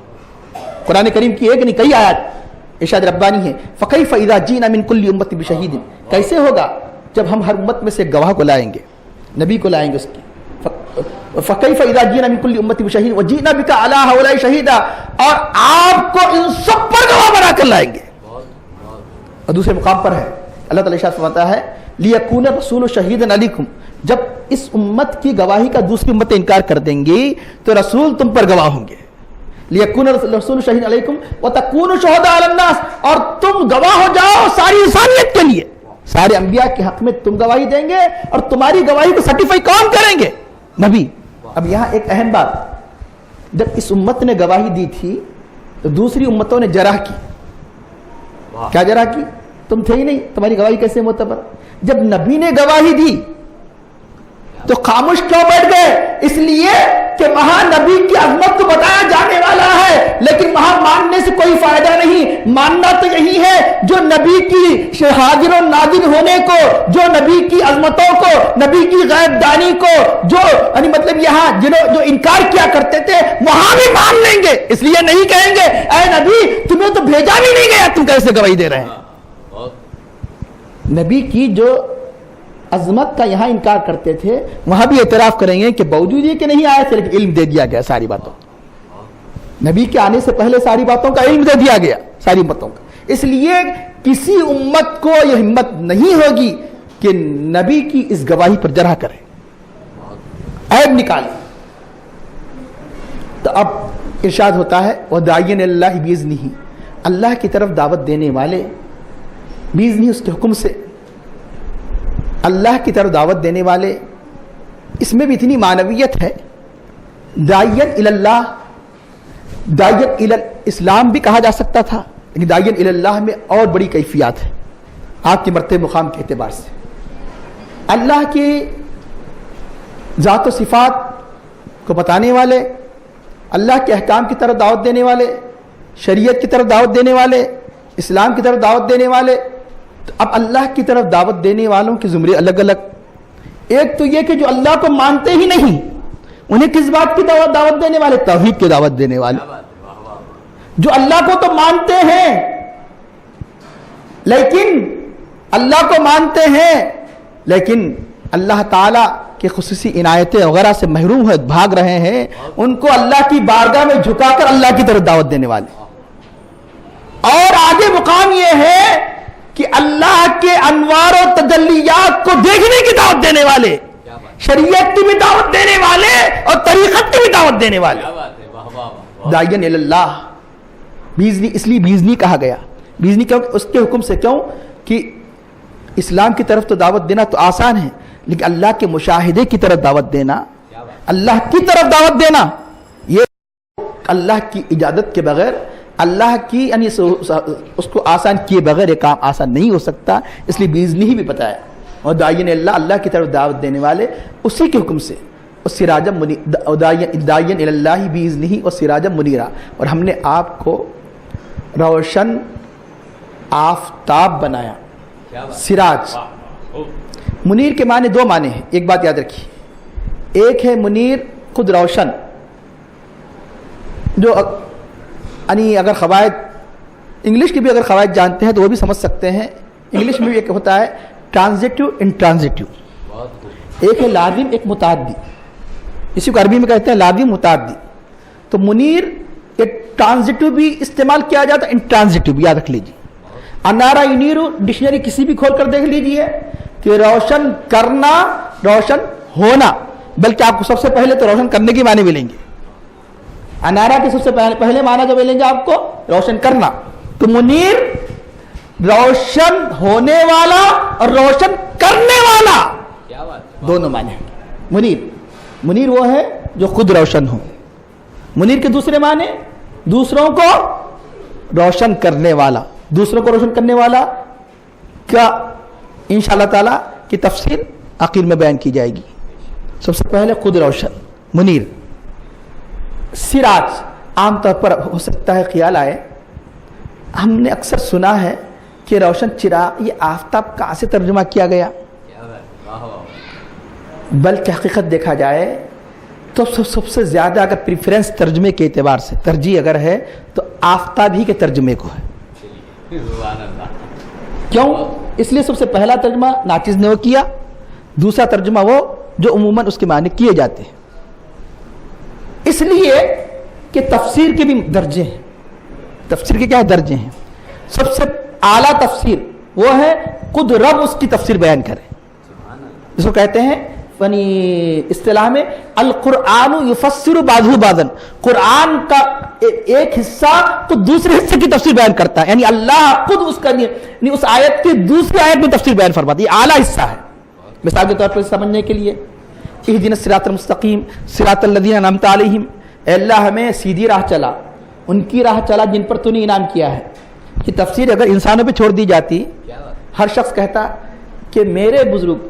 قرآن کریم کی ایک نہیں کئی آیات ارشاد ربانی ہے فَكَيْفَ إِذَا جِئْنَا مِن كُلِّ أُمَّةٍ بِشَهِيدٍ. کیسے ہوگا جب ہم ہر امت میں سے گواہ کو لائیں گے, نبی کو لائیں گے اس کی. فَكَيْفَ إِذَا جِئْنَا مِن كُلِّ أُمَّةٍ بِشَهِيدٍ وَجِئْنَا بِكَ عَلَىٰ هَؤُلَاءِ شَهِيدًا, اور آپ کو ان سب پر گواہ بنا کر لائیں گے. اور دوسرے مقام پر ہے اللہ تعالیٰ ارشاد فرماتا ہے لِيَكُونَ الرَّسُولُ شَهِيدًا عَلَيْكُمْ. جب اس امت کی گواہی کا دوسری امتیں انکار کر دیں گی تو رسول تم پر گواہ ہوں گے. لِيَكُونَ الرَّسُولُ شَهِيدًا عَلَيْكُمْ وَتَكُونُوا شُهَدَاءَ عَلَى النَّاسِ, اور تم گواہ ہو جاؤ ساری انسانیت کے لیے. سارے انبیاء کے حق میں تم گواہی دیں گے اور تمہاری گواہی کو سرٹیفائی کون کریں گے؟ نبی. اب یہاں ایک اہم بات, جب اس امت نے گواہی دی تھی تو دوسری امتوں نے جرح کی. کیا جرح کی؟ تم تھے ہی نہیں, تمہاری گواہی کیسے معتبر؟ جب نبی نے گواہی دی تو خاموش کیوں بیٹھ گئے؟ اس لیے کہ وہاں نبی کی عظمت کو بتایا جانے والا ہے, لیکن وہاں ماننے سے کوئی فائدہ نہیں. ماننا تو یہی ہے جو نبی کی حاضر و ناظر ہونے کو, جو نبی کی عظمتوں کو, نبی کی غیب دانی کو, جو یعنی مطلب یہاں جو انکار کیا کرتے تھے وہاں بھی مان لیں گے. اس لیے نہیں کہیں گے اے نبی تمہیں تو بھیجا بھی نہیں گیا, تم کیسے گواہی دے رہے ہیں؟ نبی کی جو عظمت کا یہاں انکار کرتے تھے وہاں بھی اعتراف کریں گے کہ باوجود یہ کہ نہیں آئے تھے لیکن علم دے دیا گیا ساری باتوں. نبی کے آنے سے پہلے ساری باتوں کا علم دے دیا گیا ساری امتوں کا. اس لیے کسی امت کو یہ ہمت نہیں ہوگی کہ نبی کی اس گواہی پر جرح کرے, عیب نکالے. تو اب ارشاد ہوتا ہے وَدَاعِيًا إِلَى اللَّهِ بِإِذْنِهِ, اللہ کی طرف دعوت دینے والے, بِإِذْنِهِ اس کے حکم سے, اللہ کی طرف دعوت دینے والے. اس میں بھی اتنی معنویت ہے. داعیاً الی اللہ, داعیاً الی الاسلام بھی کہا جا سکتا تھا, لیکن داعیاً الی اللہ میں اور بڑی کیفیات ہے آپ کے مرتبہ مقام کے اعتبار سے. اللہ کی ذات و صفات کو بتانے والے, اللہ کے احکام کی طرف دعوت دینے والے, شریعت کی طرف دعوت دینے والے, اسلام کی طرف دعوت دینے والے. تو اب اللہ کی طرف دعوت دینے والوں کے زمرے الگ الگ. ایک تو یہ کہ جو اللہ کو مانتے ہی نہیں, انہیں کس بات کی دعوت دینے والے؟ توحید کی دعوت دینے والے. جو اللہ کو تو مانتے ہیں لیکن اللہ کو مانتے ہیں لیکن اللہ تعالیٰ کے خصوصی عنایتیں وغیرہ سے محروم ہے, بھاگ رہے ہیں, ان کو اللہ کی بارگاہ میں جھکا کر اللہ کی طرف دعوت دینے والے. اور آگے مقام یہ ہے کہ اللہ کے انوار و تجلیات کو دیکھنے کی دعوت دینے والے, شریعت کی بھی دعوت دینے والے اور طریقت کی بھی دعوت دینے والے. داعیاً الی اللہ بیزنی, اس لیے بیزنی کہا گیا. بیزنی کیوں؟ اس کے حکم سے. کیوں کہ اسلام کی طرف تو دعوت دینا تو آسان ہے, لیکن اللہ کے مشاہدے کی طرف دعوت دینا, اللہ کی طرف دعوت دینا, یہ اللہ کی اجازت کے بغیر, اللہ کی یعنی اس کو آسان کیے بغیر یہ کام آسان نہیں ہو سکتا. اس لیے بیزنی ہی بھی بتایا. اور داعیاً اللہ, اللہ کی طرف دعوت دینے والے, اسی کے حکم سے. سراجا داعیا الی اللہ باذنہ وسراجا منیرا، اور ہم نے آپ کو روشن آفتاب بنایا۔ کیا بات؟ سراج، منیر کے معنی دو معنی ہیں، ایک بات یاد رکھیے، ایک ہے منیر خود روشن، جو یعنی اگر قواعد انگلش کی بھی اگر قواعد جانتے ہیں تو وہ بھی سمجھ سکتے ہیں۔ انگلش میں بھی ایک ہوتا ہے ٹرانزٹیو انٹرانزٹیو، بہت خوب۔ ایک ہے لازم ایک متعدی، اسی کو عربی میں کہتے ہیں لازم متعدی۔ تو منیر ایک ٹرانزٹیو بھی استعمال کیا جاتا ہے، انٹرانزٹیو بھی، یاد رکھ لیجیے۔ انارا ینیرو ڈکشنری کسی بھی کھول کر دیکھ لیجیے کہ روشن کرنا، روشن ہونا، بلکہ آپ کو سب سے پہلے تو روشن کرنے کی معنی ملیں گے۔ انارا کے سب سے پہلے معنی جو ملیں گے آپ کو روشن کرنا، تو منیر روشن ہونے والا اور روشن کرنے والا، کیا بات ہے؟ دونوں معنی ہیں۔ منیر وہ ہے جو خود روشن ہو۔ منیر کے دوسرے معنی دوسروں کو روشن کرنے والا، دوسروں کو روشن کرنے والا کا انشاءاللہ تعالی کی تفصیل آخر میں بیان کی جائے گی۔ سب سے پہلے خود روشن منیر۔ سراج، عام طور پر ہو سکتا ہے خیال آئے، ہم نے اکثر سنا ہے کہ روشن چراغ، یہ آفتاب کہاں سے ترجمہ کیا گیا؟ کیا بات؟ واہ واہ۔ بلکہ حقیقت دیکھا جائے تو سب سے زیادہ اگر پریفرنس ترجمے کے اعتبار سے ترجیح اگر ہے تو آفتاب ہی کے ترجمے کو ہے۔ سبحان اللہ۔ کیوں؟ اس لیے سب سے پہلا ترجمہ ناچیز نے وہ کیا، دوسرا ترجمہ وہ جو عموماً اس کے معنی کیے جاتے ہیں، اس لیے کہ تفسیر کے بھی درجے ہیں۔ تفسیر کے کیا درجے ہیں؟ سب سے اعلیٰ تفسیر وہ ہے خود رب اس کی تفسیر بیان کرے، جس کو کہتے ہیں یعنی اصطلاح میں القرآن یفسر بعضہ بعضا، قرآن کا ایک حصہ تو دوسرے حصے کی تفسیر بیان کرتا ہے، یعنی اللہ خود اس کا یعنی اس آیت کی دوسری آیت میں تفسیر بیان فرماتا ہے۔ یہ اعلیٰ حصہ ہے۔ مثال کے طور پر سمجھنے کے لیے اہدنا الصراط المستقیم صراط الذین انعمت علیہم، اے اللہ ہمیں سیدھی راہ چلا، ان کی راہ چلا جن پر تو نے انعام کیا ہے۔ یہ تفسیر اگر انسانوں پہ چھوڑ دی جاتی، کیا بات؟ ہر شخص کہتا کہ میرے بزرگ،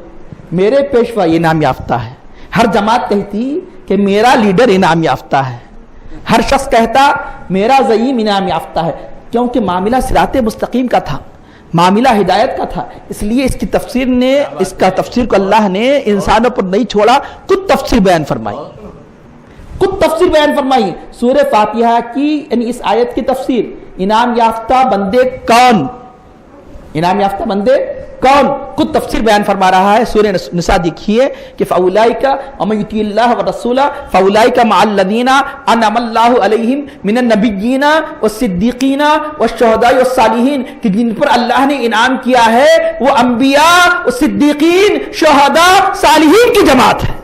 میرے پیشوا انعام یافتہ ہے، ہر جماعت کہتی کہ میرا لیڈر انعام یافتہ ہے، ہر شخص کہتا میرا زعیم انعام یافتہ ہے، کیونکہ معاملہ صراط مستقیم کا تھا، معاملہ ہدایت کا تھا۔ اس لیے اس کی تفسیر نے، اس کا تفسیر کو اللہ نے انسانوں پر نہیں چھوڑا، خود تفسیر بیان فرمائی، خود تفسیر بیان فرمائی۔ سورہ فاتحہ کی یعنی اس آیت کی تفسیر، انعام یافتہ بندے کون، انعام یافتہ بندے کون، خود تفسیر بیان فرما رہا ہے۔ سورہ نساء دیکھیے کہ فاولئک ومن یطع اللہ ورسولہ فاولئک مع الذین انعم اللہ علیہم من النبیین والصدیقین والشہداء والصالحین، کہ جن پر اللہ نے انعام کیا ہے وہ انبیاء، صدیقین، شہداء، صالحین کی جماعت ہے۔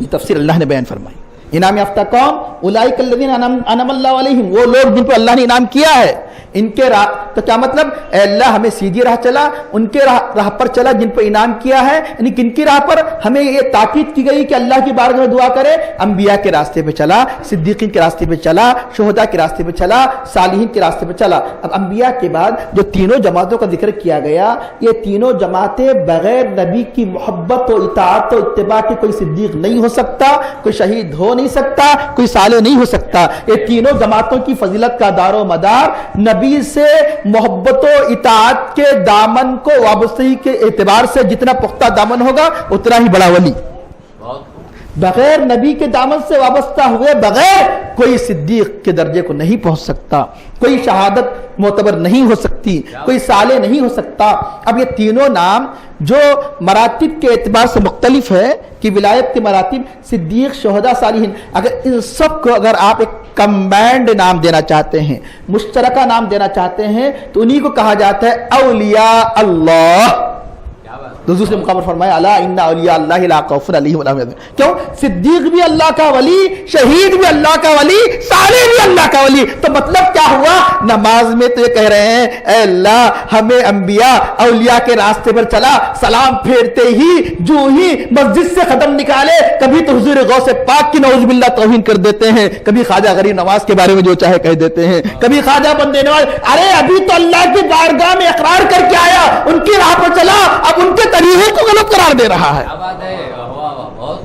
یہ تفسیر اللہ نے بیان فرمائی۔ انعام یافتہ کون؟ اولئک الذین انعم اللہ علیہم، وہ لوگ جن پر اللہ نے انعام کیا ہے، ان کے راہ۔ تو کیا مطلب؟ اے اللہ ہمیں سیدھی راہ چلا، ان کے راہ پر چلا جن پر انعام کیا ہے، یعنی کن کی راہ پر؟ ہمیں یہ تاکید کی گئی کہ اللہ کی بارگاہ میں دعا کرے، انبیاء کے راستے پہ چلا، صدیقین کے راستے پہ چلا، شہداء کے راستے پہ چلا، صالحین کے راستے پہ چلا۔ اب انبیاء کے بعد جو تینوں جماعتوں کا ذکر کیا گیا، یہ تینوں جماعتیں بغیر نبی کی محبت و اطاعت و اتباع کے کوئی صدیق نہیں ہو سکتا، کوئی شہید ہو نہیں سکتا، کوئی صالح نہیں ہو سکتا۔ یہ تینوں جماعتوں کی فضیلت کا دار و مدار نبی سے محبت و اطاعت کے دامن کو وابستگی کے اعتبار سے جتنا پختہ دامن ہوگا اتنا ہی بڑا ولی۔ بغیر نبی کے دامن سے وابستہ ہوئے بغیر کوئی صدیق کے درجے کو نہیں پہنچ سکتا، کوئی شہادت معتبر نہیں ہو سکتی، کوئی صالح نہیں ہو سکتا۔ اب یہ تینوں نام جو مراتب کے اعتبار سے مختلف ہے کہ ولایت کے مراتب صدیق، شہداء، صالحین، اگر ان سب کو اگر آپ ایک کمبائنڈ نام دینا چاہتے ہیں، مشترکہ نام دینا چاہتے ہیں، تو انہی کو کہا جاتا ہے اولیاء اللہ۔ دوسرے مقام پر فرمایا الا ان اولیاء اللہ لا خوف علیہم ولا هم يحزنون۔ کیوں؟ صدیق بھی اللہ کا ولی، شہید بھی اللہ کا ولی، صالح بھی اللہ کا ولی۔ تو مطلب کیا ہوا؟ نماز میں تو یہ کہہ رہے ہیں اے اللہ ہمیں انبیاء اولیاء کے راستے پر چلا، سلام پھیرتے ہی جو ہی مسجد سے قدم نکالے کبھی تو حضور غوث پاک کی نعوذ باللہ توہین کر دیتے ہیں، کبھی خواجہ غریب نواز کے بارے میں جو چاہے کہہ دیتے ہیں، کبھی خواجہ بندے نواز۔ ارے ابھی تو اللہ کی بارگاہ میں اقرار کر کے آیا، ان کی راہ پر چلا، اب ان کے طریقے کو غلط قرار دے رہا ہے۔ کیا بات ہے، واہ واہ، بہت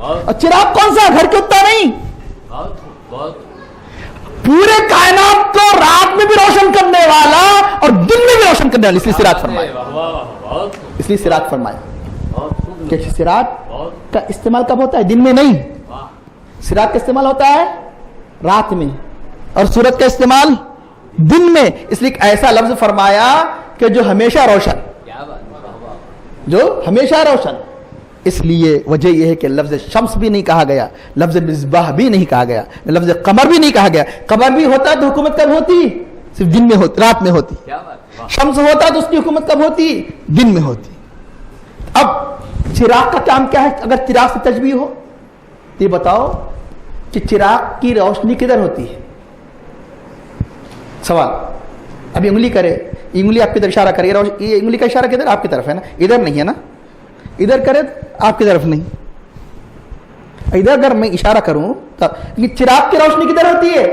اور چراغ کون سا؟ گھر کے اتنا نہیں، بہت پورے کائنات کو رات میں بھی روشن کرنے والا اور دن میں بھی روشن کرنے والا، اس لیے سراج فرمایا، اس لیے سراج فرمایا کہ سراج کا استعمال کب ہوتا ہے؟ دن میں نہیں، سراج کا استعمال ہوتا ہے رات میں، اور سورج کا استعمال دن میں، اس لیے ایسا لفظ فرمایا کہ جو ہمیشہ روشن، جو ہمیشہ روشن۔ اس لیے وجہ یہ ہے کہ لفظ شمس بھی نہیں کہا گیا، لفظ مصباح بھی نہیں کہا گیا، لفظ قمر بھی نہیں کہا گیا۔ قمر بھی ہوتا تو حکومت کب ہوتی؟ صرف دن میں ہوتی، رات میں ہوتی۔ شمس ہوتا تو اس کی حکومت کب ہوتی؟ دن میں ہوتی۔ اب چراغ کا کام کیا ہے؟ اگر چراغ سے تشبیہ ہو تو یہ بتاؤ کہ چراغ کی روشنی کدھر ہوتی ہے؟ سوال، ابھی انگلی کرے، انگلی آپ کی طرف اشارہ کرے، یہ انگلی کا اشارہ کدھر؟ آپ کی طرف ہے نا، ادھر نہیں ہے نا، ادھر کرے آپ کی طرف نہیں، ادھر اگر میں اشارہ کروں تو یہ چراغ کی روشنی کدھر ہوتی ہے؟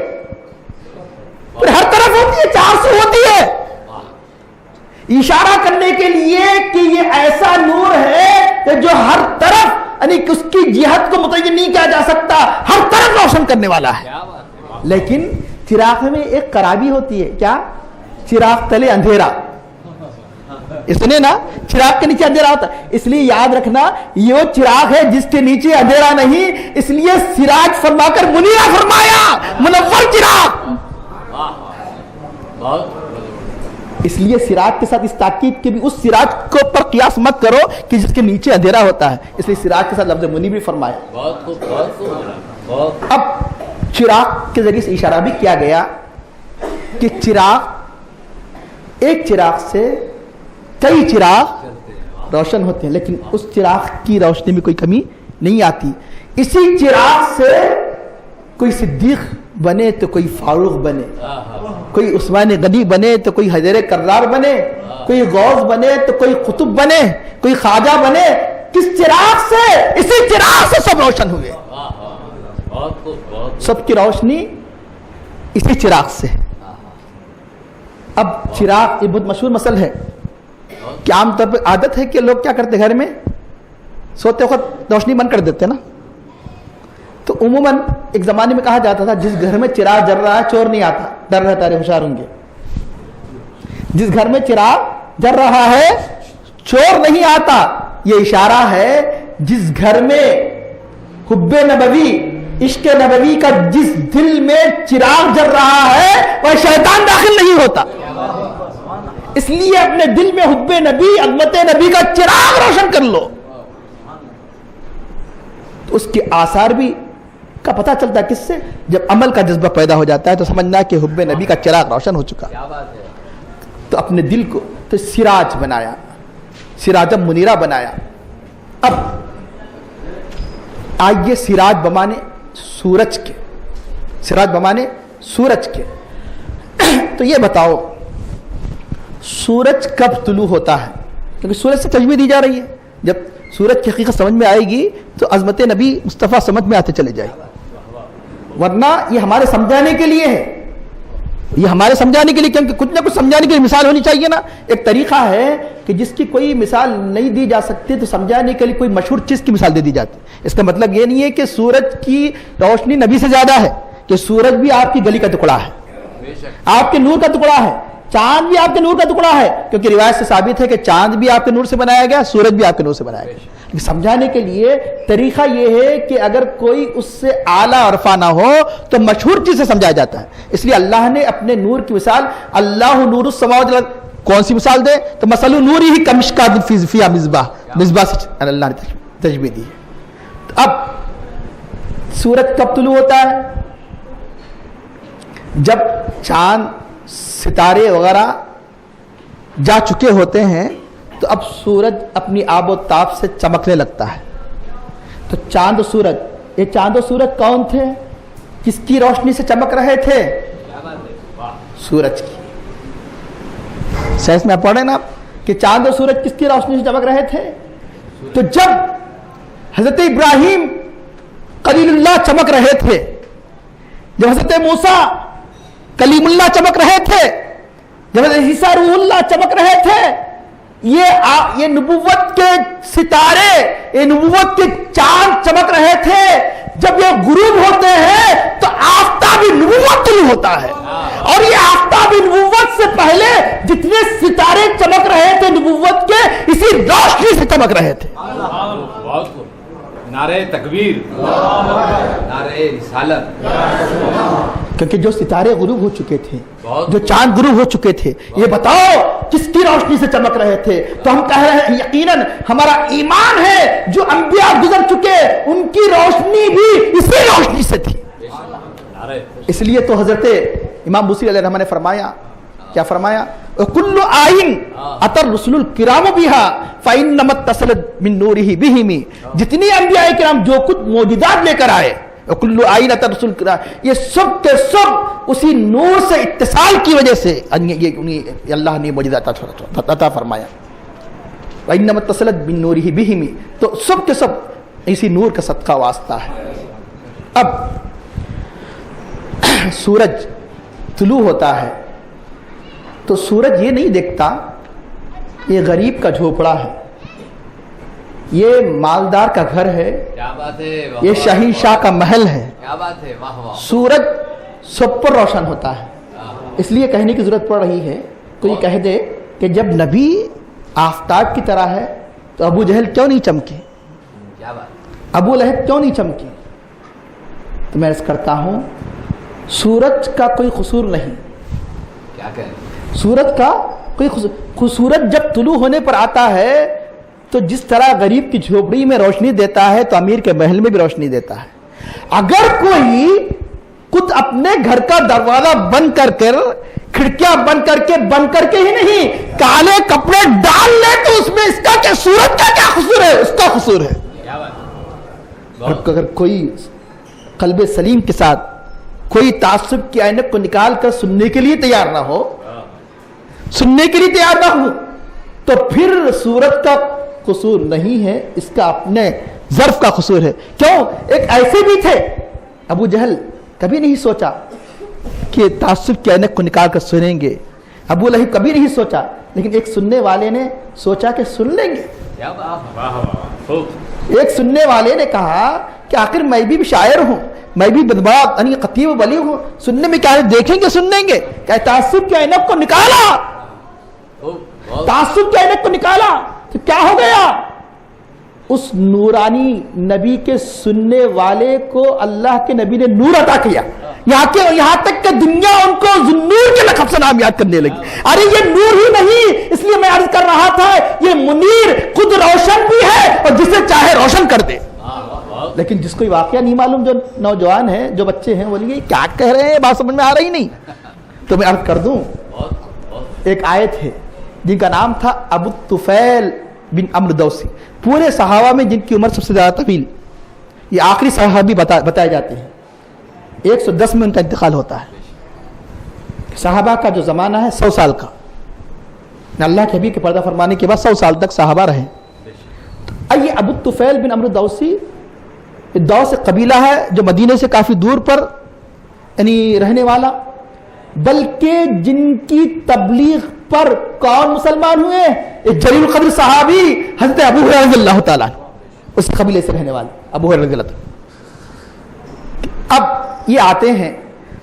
پھر ہر طرف ہوتی ہے، 400 ہوتی ہے، اشارہ کرنے کے لیے کہ یہ ایسا نور ہے کہ جو ہر طرف، یعنی اس کی جہت کو متعین نہیں کیا جا سکتا، ہر طرف روشن کرنے والا ہے۔ لیکن چراغ میں ایک خرابی ہوتی ہے، کیا؟ چراغ تلے اندھیرا، اس نے نا چراغ کے نیچے اندھیرا ہوتا ہے، اس لیے یاد رکھنا یہ وہ چراغ ہے جس کے نیچے اندھیرا نہیں، اس لیے سراج فرما کر منیرہ فرمایا، منور چراغ۔ اس لیے سراج کے ساتھ اس تاکید کے بھی اس سراج کو پر قیاس مت کرو کہ جس کے نیچے اندھیرا ہوتا ہے، اس لیے سراج کے ساتھ لفظ منی بھی فرمایا۔ اب چراغ کے ذریعے سے اشارہ بھی کیا گیا کہ چراغ، ایک چراغ سے کئی چراغ روشن ہوتے ہیں، لیکن اس چراغ کی روشنی میں کوئی کمی نہیں آتی۔ اسی چراغ سے کوئی صدیق بنے تو کوئی فاروق بنے، کوئی عثمان غنی بنے تو کوئی حیدر کرار بنے، کوئی غوث بنے تو کوئی قطب بنے، کوئی خواجہ بنے، کس چراغ سے؟ اسی چراغ سے سب روشن ہوئے، سب کی روشنی اسی چراغ سے۔ اب چراغ یہ بہت مشہور مسئلہ ہے کہ عام طور پہ عادت ہے کہ لوگ کیا کرتے، گھر میں سوتے وقت روشنی بند کر دیتے نا، تو عموماً ایک زمانے میں کہا جاتا تھا جس گھر میں چراغ جل رہا ہے چور نہیں آتا، ڈر رہتا ہے، ہوشیار ہوں گے۔ جس گھر میں چراغ جل رہا ہے چور نہیں آتا، یہ اشارہ ہے جس گھر میں حب نبوی، عشق نبوی کا جس دل میں چراغ جل رہا ہے وہ شیطان داخل نہیں ہوتا۔ اس لیے اپنے دل میں حب نبی، عظمت نبی کا چراغ روشن کر لو، تو اس کے آثار بھی کا پتہ چلتا ہے کس سے؟ جب عمل کا جذبہ پیدا ہو جاتا ہے تو سمجھنا کہ حب نبی کا چراغ روشن ہو چکا۔ تو اپنے دل کو تو سراج بنایا، سراج منیرہ بنایا۔ اب آئیے سراج بمانے سورج کے، سراج بمانے سورج کے، تو یہ بتاؤ سورج کب طلوع ہوتا ہے؟ کیونکہ سورج سے تشبیہ دی جا رہی ہے، جب سورج کی حقیقت سمجھ میں آئے گی تو عظمت نبی مصطفیٰ سمجھ میں آتے چلے جائے، ورنہ یہ ہمارے سمجھانے کے لیے ہے، یہ ہمارے سمجھانے کے لیے، کیونکہ کچھ نہ کچھ سمجھانے کے لیے مثال ہونی چاہیے نا۔ ایک طریقہ ہے کہ جس کی کوئی مثال نہیں دی جا سکتی تو سمجھانے کے لیے کوئی مشہور چیز کی مثال دے دی جاتی۔ اس کا مطلب یہ نہیں ہے کہ سورج کی روشنی نبی سے زیادہ ہے، کہ سورج بھی آپ کی گلی کا ٹکڑا ہے، آپ کے نور کا ٹکڑا ہے، چاند بھی آپ کے نور کا ٹکڑا ہے، کیونکہ روایت سے ثابت ہے کہ چاند بھی آپ کے نور سے بنایا گیا، سورج بھی آپ کے نور سے بنایا گیا۔ سمجھانے کے لیے طریقہ یہ ہے کہ اگر کوئی اس سے اعلیٰ عرفہ نہ ہو تو مشہور چیز سے سمجھایا جاتا ہے۔ اس لیے اللہ نے اپنے نور کی مثال، اللہ نور السماوات والارض، کون سی مثال دے تو مثل نورہ کمشکاۃ فیہا مصباح، مصباح سے اللہ نے تشبیہ دی ہے۔ اب سورج کب طلوع ہوتا ہے؟ جب چاند ستارے وغیرہ جا چکے ہوتے ہیں تو اب سورج اپنی آب و تاب سے چمکنے لگتا ہے۔ تو چاند و سورج، یہ چاند و سورج کون تھے؟ کس کی روشنی سے چمک رہے تھے؟ سورج کی۔ سائنس میں آپ پڑھیں نا کہ چاند و سورج کس کی روشنی سے چمک رہے تھے؟ تو جب حضرت ابراہیم خلیل اللہ چمک رہے تھے، جب حضرت موسیٰ کلیم اللہ چمک رہے تھے، جب حضرت عیسیٰ روح اللہ چمک رہے تھے، یہ نبوت کے ستارے، یہ نبوت کے چاند چمک رہے تھے، جب یہ غروب ہوتے ہیں تو آفتاب نبوت طلوع ہوتا ہے، اور یہ آفتاب نبوت سے پہلے جتنے ستارے چمک رہے تھے نبوت کے، اسی روشنی سے چمک رہے تھے۔ نعرہ تکبیر، نعرہ رسالت، کیونکہ جو ستارے غروب ہو چکے تھے، جو چاند غروب ہو چکے تھے، یہ بتاؤ کس کی روشنی سے چمک رہے تھے؟ تو ہم کہہ رہے ہیں یقیناً ہمارا ایمان ہے جو انبیاء گزر چکے ان کی روشنی بھی اسی روشنی سے تھی۔ اس لیے تو حضرت امام بصری علیہ الرحمہ نے فرمایا، کیا فرمایا؟ کل آئین اتر رسول الکرام بہا فإنما اتصلت من نورہ بہم، جتنی انبیاء کرام جو کچھ معجزات لے کر آئے، کل آئین اتر رسول الکرام، یہ سب کے سب اسی نور سے اتصال کی وجہ سے یہ اللہ نے معجزات عطا فرمایا۔ فإنما اتصلت من نورہ بہم، تو سب کے سب اسی نور کا صدقہ واسطہ ہے۔ اب سورج طلوع ہوتا ہے تو سورج یہ نہیں دیکھتا یہ غریب کا جھوپڑا ہے، یہ مالدار کا گھر ہے، کیا بات ہے، یہ شاہی شاہ کا محل ہے۔ کیا بات ہے، واہ واہ۔ سورج سب پر روشن ہوتا ہے، اس لیے کہنے کی ضرورت پڑ رہی ہے کوئی کہہ دے کہ جب نبی آفتاب کی طرح ہے تو ابو جہل کیوں نہیں چمکے، کیا بات، ابو لہب کیوں نہیں چمکے؟ تو میں عرض کرتا ہوں سورج کا کوئی قصور نہیں، کیا کہہ رہے، سورج کا کوئی سورج جب طلوع ہونے پر آتا ہے تو جس طرح غریب کی جھوپڑی میں روشنی دیتا ہے تو امیر کے محل میں بھی روشنی دیتا ہے۔ اگر کوئی خود اپنے گھر کا دروازہ بند کر کر، کھڑکیاں بند کر کے ہی نہیں، کالے کپڑے ڈال لے تو اس میں اس کا کیا، سورج کا کیا قصور ہے؟ اس کا قصور ہے۔ کیا بات، اور اگر کوئی قلب سلیم کے ساتھ کوئی تعصب کی عینک کو نکال کر سننے کے لیے تیار نہ ہو، سننے کے لیے تیار نہ ہو، تو پھر سورج کا قصور نہیں ہے، اس کا اپنے ظرف کا قصور ہے۔ کیوں؟ ایک ایسے بھی تھے، ابو جہل کبھی نہیں سوچا کہ تعصب کی عینک کو نکال کر سنیں گے، ابو لہب کبھی نہیں سوچا، لیکن ایک سننے والے نے سوچا کہ سن لیں گے۔ کیا بات، واہ واہ۔ ایک سننے والے نے کہا کہ آخر میں بھی شاعر ہوں، میں بھی بدباغ یعنی خطیب و بلیغ ہوں، سننے میں کیا ہے، دیکھیں گے سن لیں گے۔ کیا تعصب کی عینک کو نکالا، تعصب کی عینک کو نکالا تو کیا ہو گیا؟ اس نورانی نبی کے سننے والے کو اللہ کے نبی نے نور عطا کیا، یہاں تک کہ دنیا ان کو ذوالنور کے لقب سے نام یاد کرنے لگی۔ ارے یہ نور ہی نہیں، اس لیے میں عرض کر رہا تھا یہ منیر خود روشن بھی ہے اور جسے چاہے روشن کر دے۔ لیکن جس کو یہ واقعہ نہیں معلوم، جو نوجوان ہیں، جو بچے ہیں، وہ یہ کیا کہہ رہے ہیں، بات سمجھ میں آ رہی نہیں، تو میں عرض کر دوں ایک آیت ہے جن کا نام تھا ابو الطفیل بن عمرو دوسی، پورے صحابہ میں جن کی عمر سب سے زیادہ طویل، یہ آخری صحابی بتائے جاتے ہیں، 110 میں ان کا انتقال ہوتا ہے۔ صحابہ کا جو زمانہ ہے 100 سال کا، اللہ کے حبیب کے پردہ فرمانے کے بعد 100 سال تک صحابہ رہے۔ یہ ابو الطفیل بن عمرو دوسی دوس قبیلہ ہے جو مدینے سے کافی دور پر یعنی رہنے والا، بلکہ جن کی تبلیغ پر کون مسلمان ہوئے؟ ایک جلیل القدر صحابی حضرت ابو ہریرہ رضی اللہ تعالیٰ اس قبیلے سے رہنے والے ابو ہریرہ رضی اللہ تعالیٰ۔ اب یہ آتے ہیں،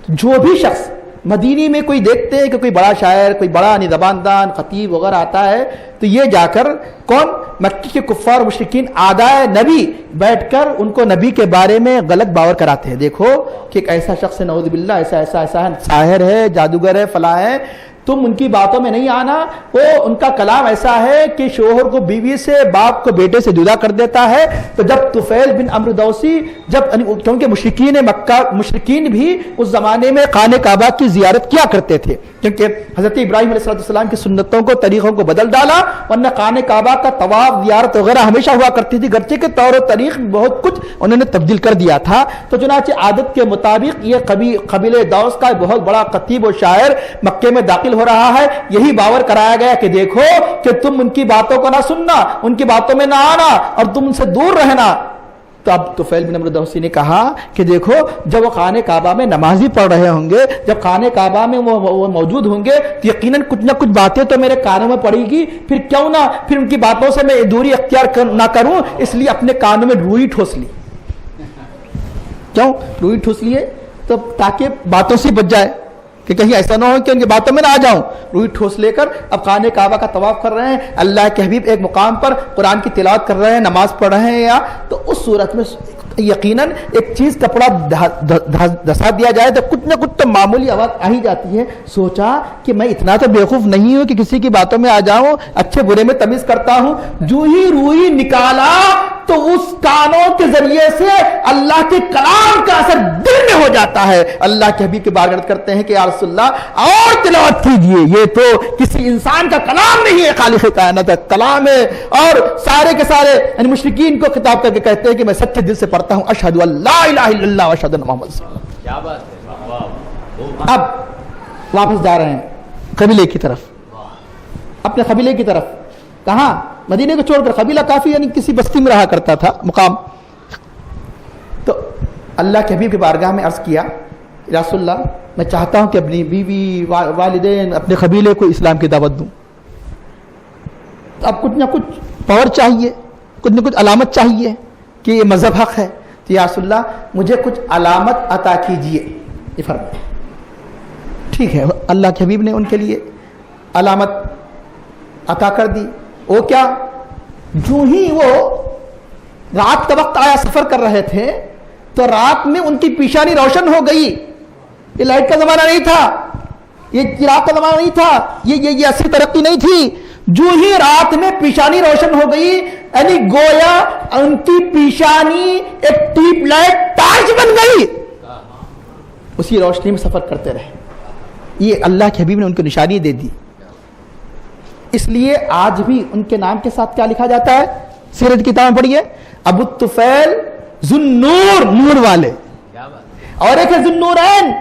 جو بھی شخص مدینے میں کوئی دیکھتے ہیں کہ کوئی بڑا شاعر، کوئی بڑا زباندان، خطیب وغیرہ آتا ہے تو یہ جا کر کون مکی کے کفار و مشرکین اعدائے نبی بیٹھ کر ان کو نبی کے بارے میں غلط باور کراتے ہیں۔ دیکھو کہ ایک ایسا شخص ہے، نعوذ باللہ، ایسا ساحر ہے، جادوگر ہے، فلاں ہے، تم ان کی باتوں میں نہیں آنا، وہ ان کا کلام ایسا ہے کہ شوہر کو بیوی سے، باپ کو بیٹے سے جدا کر دیتا ہے۔ تو جب طفیل بن عمرو دوسی، جب کیونکہ مشرکین مکہ، مشرکین بھی اس زمانے میں خانہ کعبہ کی زیارت کیا کرتے تھے، کیونکہ حضرت ابراہیم علیہ السلام کی سنتوں کو، طریقوں کو بدل ڈالا، ورنہ خانہ کعبہ کا طواف، زیارت وغیرہ ہمیشہ ہوا کرتی تھی، گرچہ کے طور و طریق بہت کچھ انہوں نے تبدیل کر دیا تھا۔ تو چنانچہ عادت کے مطابق یہ قبیلہ دوس کا بہت بڑا خطیب و شاعر مکے میں داخل ہو رہا ہے، یہی باور کرایا گیا کہ دیکھو کہ تم ان کی باتوں کو نہ سننا، ان کی باتوں میں نہ آنا اور تم ان سے دور رہنا۔ تو اب طفیل بن عمرو دوسی نے کہا کہ دیکھو جب وہ خانہ کعبہ میں نمازی پڑھ رہے ہوں گے، جب خانہ کعبہ میں وہ موجود ہوں گے تو یقیناً کچھ نہ کچھ باتیں تو میرے کانوں میں پڑے گی، پھر کیوں نہ پھر ان کی باتوں سے میں دوری اختیار نہ کروں، اس لیے اپنے کانوں میں روئی ٹھوس لی. کیوں روئی ٹھوس لیے؟ تو تاکہ باتوں سے بچ جائے کہ کہیں ایسا نہ ہو کہ ان کی باتوں میں نہ آ جاؤں. روئی ٹھوس لے کر اب خانہ کعبہ کا طواف کر رہے ہیں، اللہ کے حبیب ایک مقام پر قرآن کی تلاوت کر رہے ہیں، نماز پڑھ رہے ہیں، یا تو اس صورت میں یقیناً ایک چیز کپڑا دھسا دیا جائے تو کچھ نہ کچھ تو معمولی آواز آ ہی جاتی ہے. سوچا کہ میں اتنا تو بیوقوف نہیں ہوں کہ کسی کی باتوں میں آ جاؤں، اچھے برے میں تمیز کرتا ہوں. جو ہی روئی نکالا تو اس کانوں کے ذریعے سے اللہ کے کلام کا اثر دل میں ہو جاتا ہے. اللہ کے حبیب کی بارگاہ کرتے ہیں کہ یا رسول اللہ اور تلاوت کیجئے، یہ تو کسی انسان کا کلام نہیں ہے، خالق کائنات کا کلام ہے. اور سارے کے سارے یعنی مشرکین کو خطاب کر کے کہتے ہیں کہ میں سچے دل سے پڑھتا ہوں اشہد ان لا الہ الا اللہ واشہد ان محمد رسول اللہ. کیا بات ہے. اب واپس جا رہے ہیں قبیلے کی طرف، اپنے قبیلے کی طرف. کہاں؟ مدینے کو چھوڑ کر. قبیلہ کافی یعنی کسی بستی میں رہا کرتا تھا مقام. تو اللہ کے حبیب کی بارگاہ میں عرض کیا یا رسول اللہ میں چاہتا ہوں کہ اپنی بیوی والدین اپنے قبیلے کو اسلام کی دعوت دوں. اب کچھ نہ کچھ پاور چاہیے، کچھ نہ کچھ علامت چاہیے کہ یہ مذہب حق ہے. تو یا رسول اللہ مجھے کچھ علامت عطا کیجئے. یہ فرمایا. ٹھیک ہے، اللہ کے حبیب نے ان کے لیے علامت عطا کر دی. وہ کیا؟ جو ہی وہ رات کا وقت آیا، سفر کر رہے تھے تو رات میں ان کی پیشانی روشن ہو گئی. یہ لائٹ کا زمانہ نہیں تھا، یہ چراغ کا زمانہ نہیں تھا، یہ اصلی ترقی نہیں تھی. جو ہی رات میں پیشانی روشن ہو گئی یعنی گویا ان کی پیشانی ایک ٹیپ لائٹ ٹارچ بن گئی. اسی روشنی میں سفر کرتے رہے. یہ اللہ کے حبیب نے ان کو نشانی دے دی. اس لیے آج بھی ان کے نام کے ساتھ کیا لکھا جاتا ہے؟ سیرت کی کتاب پڑھیے، ابو الطفیل ذوالنور، نور والے. اور ایک ہے ذوالنورین.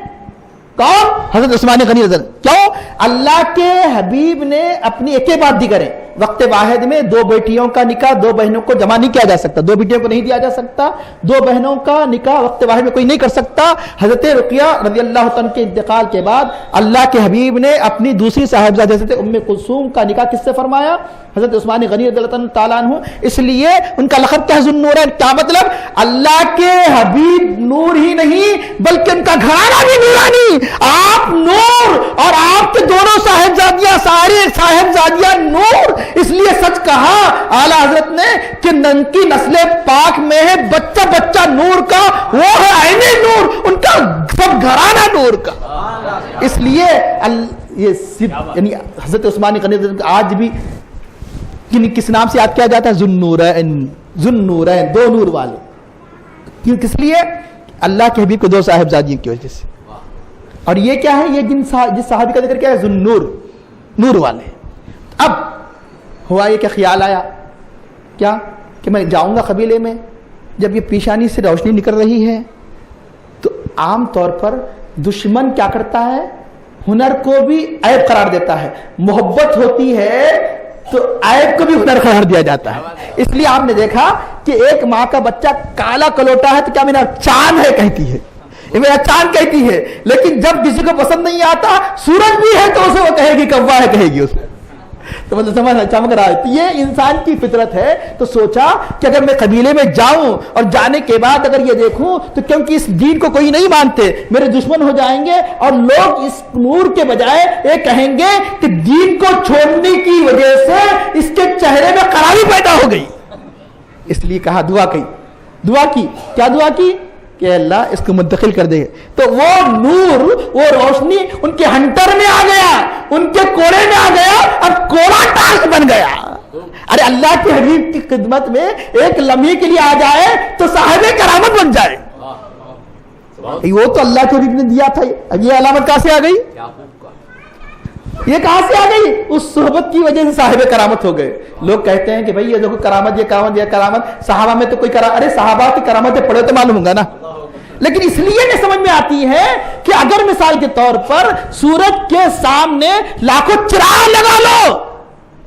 کون؟ حضرت عثمان غنی رضی اللہ. کیوں؟ اللہ کے حبیب نے اپنی ایک ہی بات دی کریں، وقت واحد میں دو بیٹیوں کا نکاح دو بہنوں کو جمع نہیں کیا جا سکتا، دو بیٹیوں کو نہیں دیا جا سکتا، دو بہنوں کا نکاح وقت واحد میں کوئی نہیں کر سکتا. حضرت رقیہ رضی اللہ عنہ کے انتقال کے بعد اللہ کے حبیب نے اپنی دوسری صاحبزادی حضرت ام کلثوم کا نکاح کس سے فرمایا؟ حضرت عثمان غنی رضی اللہ تعالیٰ عنہ. اس لیے ان کا لقب کیا ہے؟ ذوالنورین. کیا مطلب؟ اللہ کے حبیب نور ہی نہیں بلکہ ان کا گھرانہ بھی نورانی. آپ نور اور آپ کے دونوں صاحبزادیاں، ساری صاحبزادیاں نور. اس لیے سچ کہا اعلیٰ حضرت نے کہ نن کی نسل پاک میں ہے بچہ بچہ نور کا، وہ ہے عین نور، ان کا سب گھرانہ نور کا. اس لیے یہ یعنی حضرت عثمان غنی آج بھی کس نام سے یاد کیا جاتا ہے؟ ذوالنورین. ذوالنورین، دو نور والے. کیوں؟ کس لیے؟ اللہ کے حبیب کو دو صاحبزادیوں کی وجہ سے. اور یہ کیا ہے؟ یہ جس صحابی کا ذکر کیا ہے؟ ذوالنور، نور والے. اب ہوا یہ کہ خیال آیا کیا کہ میں جاؤں گا قبیلے میں، جب یہ پیشانی سے روشنی نکل رہی ہے تو عام طور پر دشمن کیا کرتا ہے؟ ہنر کو بھی عیب قرار دیتا ہے. محبت ہوتی ہے تو عیب کو بھی ہنر قرار دیا جاتا ہے. اس لیے آپ نے دیکھا کہ ایک ماں کا بچہ کالا کلوٹا ہے تو کیا میرا چاند ہے کہتی ہے، یہ میرا چاند کہتی ہے. لیکن جب کسی کو پسند نہیں آتا سورج بھی ہے تو اسے وہ کہے گی کوا ہے کہے گی اس میں. تو مطلب سمجھ چمک رہا ہے. یہ انسان کی فطرت ہے. تو سوچا کہ اگر میں قبیلے میں جاؤں اور جانے کے بعد اگر یہ دیکھوں تو کیونکہ اس دین کو کوئی نہیں مانتے، میرے دشمن ہو جائیں گے اور لوگ اس نور کے بجائے یہ کہیں گے کہ دین کو چھوڑنے کی وجہ سے اس کے چہرے میں خرابی پیدا ہو گئی. اس لیے کہا دعا کی. دعا کی کیا دعا کی کہ اللہ اس کو منتقل کر دے. تو وہ نور، وہ روشنی ان کے ہنٹر میں آ گیا، ان کے کوڑے میں آ گیا، اب کوڑا ٹارچ بن گیا. ارے اللہ کے حبیب کی خدمت میں ایک لمحے کے لیے آ جائے تو صاحب کرامت بن جائے. وہ تو اللہ کے حبیب نے دیا تھا. اب یہ علامت کہاں سے آ گئی؟ یہ کہاں سے آ گئی؟ اس صحبت کی وجہ سے صاحب کرامت ہو گئے. لوگ کہتے ہیں کہ بھائی یہ دیکھو کرامت، یہ کرامت، یہ کرامت. صحابہ میں تو کوئی ارے صحابہ کی کرامتیں پڑھے تو معلوم ہوگا نا. لیکن اس لیے نہیں سمجھ میں آتی ہے کہ اگر مثال کے طور پر سورج کے سامنے لاکھوں چراغ لگا لو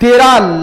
13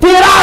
13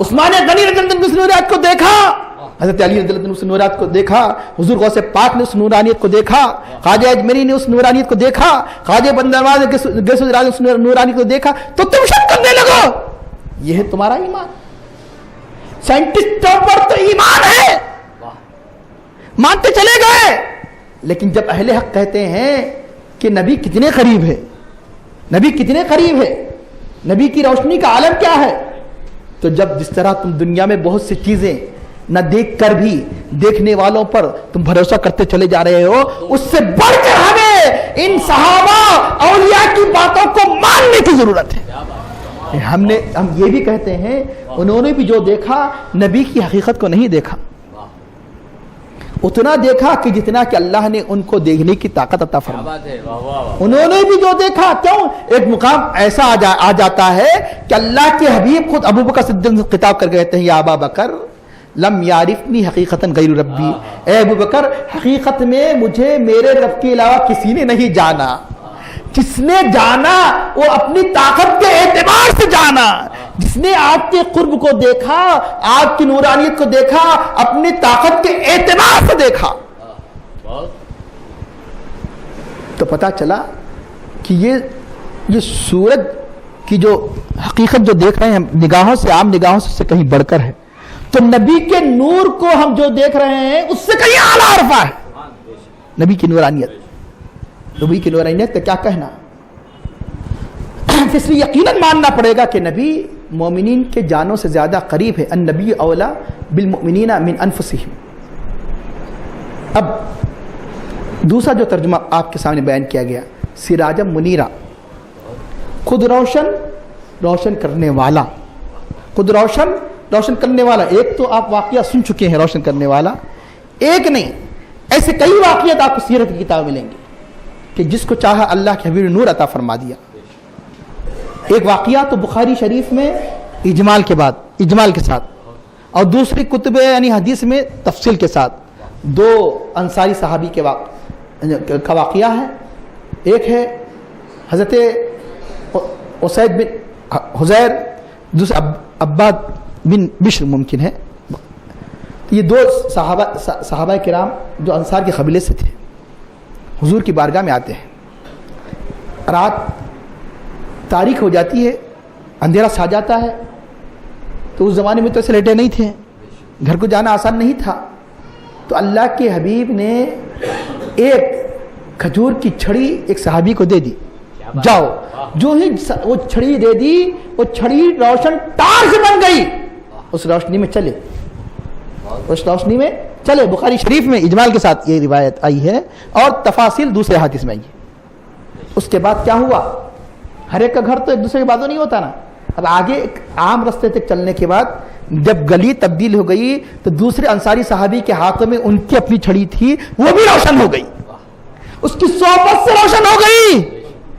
عثمان غنی رضی اللہ عنہ نے اس نورانیت کو دیکھا, حضرت علی رضی اللہ عنہ نے اس نورانیت کو دیکھا, حضور غوث پاک نے اس نورانیت کو دیکھا, خواجہ اجمیری نے اس نورانیت کو دیکھا, خواجہ بندرواز نے اس نورانیت کو دیکھا, تو تم شک کرنے لگو. یہ ہے تمہارا ایمان. سائنٹسٹوں پر تو ایمان ہے, مانتے چلے گئے, لیکن جب اہل حق کہتے ہیں کہ نبی کتنے قریب ہے, نبی کتنے قریب ہے, نبی کی روشنی کا عالم کیا ہے, تو جب جس طرح تم دنیا میں بہت سی چیزیں نہ دیکھ کر بھی دیکھنے والوں پر تم بھروسہ کرتے چلے جا رہے ہو, اس سے بڑھ کر ہمیں ان صحابہ اولیاء کی باتوں کو ماننے کی ضرورت ہے. ہم یہ بھی کہتے ہیں انہوں نے بھی جو دیکھا نبی کی حقیقت کو نہیں دیکھا, اتنا دیکھا کہ جتنا کہ اللہ نے ان کو دیکھنے کی طاقت عطا فرمائی. انہوں نے بھی جو دیکھا, کیوں ایک مقام ایسا آ جاتا ہے کہ اللہ کے حبیب خود ابو بکر صدیق سے خطاب کر کہتے ہیں, یا ابا بکر لم یعرفنی حقیقتاً غیر ربی, اے ابو بکر حقیقت میں مجھے میرے رب کے علاوہ کسی نے نہیں جانا. جس نے جانا وہ اپنی طاقت کے اعتبار سے جانا, جس نے آپ کے قرب کو دیکھا, آپ کی نورانیت کو دیکھا, اپنی طاقت کے اعتبار سے دیکھا. تو پتا چلا کہ یہ سورج کی جو حقیقت جو دیکھ رہے ہیں نگاہوں سے, عام نگاہوں سے کہیں بڑھ کر ہے. تو نبی کے نور کو ہم جو دیکھ رہے ہیں اس سے کہیں اعلیٰ عرفہ ہے. نبی کی نورانیت, نبی کی نورانیت کا کیا کہنا, اس لیے یقیناً ماننا پڑے گا کہ نبی مومنین کے جانوں سے زیادہ قریب ہے. النبی اولا بالمؤمنین من انفسہم. اب دوسرا جو ترجمہ آپ کے سامنے بیان کیا گیا, سراجم منیرا, خود روشن کرنے والا, خود روشن کرنے والا. ایک تو آپ واقعہ سن چکے ہیں روشن کرنے والا, ایک نہیں ایسے کئی واقعات آپ کو سیرت کی کتاب ملیں گے کہ جس کو چاہا اللہ کے حبیب نے نور عطا فرما دیا. ایک واقعہ تو بخاری شریف میں اجمال کے ساتھ, اور دوسری کتب یعنی حدیث میں تفصیل کے ساتھ, دو انصاری صحابی کا واقعہ ہے. ایک ہے حضرت اسید بن حزیر, دوسرے عباد بن بشر ممکن ہے. یہ دو صحابہ کرام جو انصار کے قبیلے سے تھے حضور کی بارگاہ میں آتے ہیں. رات تاریک ہو جاتی ہے, اندھیرا چھا جاتا ہے. تو اس زمانے میں تو ایسے لیٹے نہیں تھے, گھر کو جانا آسان نہیں تھا. تو اللہ کے حبیب نے ایک کھجور کی چھڑی ایک صحابی کو دے دی, جاؤ. جو ہی وہ چھڑی دے دی, وہ چھڑی روشن تار سے بن گئی. اس روشنی میں چلے, اس روشنی میں چلے. بخاری شریف میں اجمال کے ساتھ یہ روایت آئی ہے, اور تفاصیل دوسرے حدیث میں آئی ہے. اس کے بعد کیا ہوا, ہر ایک کا گھر تو ایک دوسرے کے بعد نہیں ہوتا نا. اب آگے ایک عام رستے تک چلنے کے بعد جب گلی تبدیل ہو گئی تو دوسرے انصاری صحابی کے ہاتھوں میں ان کی اپنی چھڑی تھی, وہ بھی روشن ہو گئی, اس کی صحبت سے روشن ہو گئی.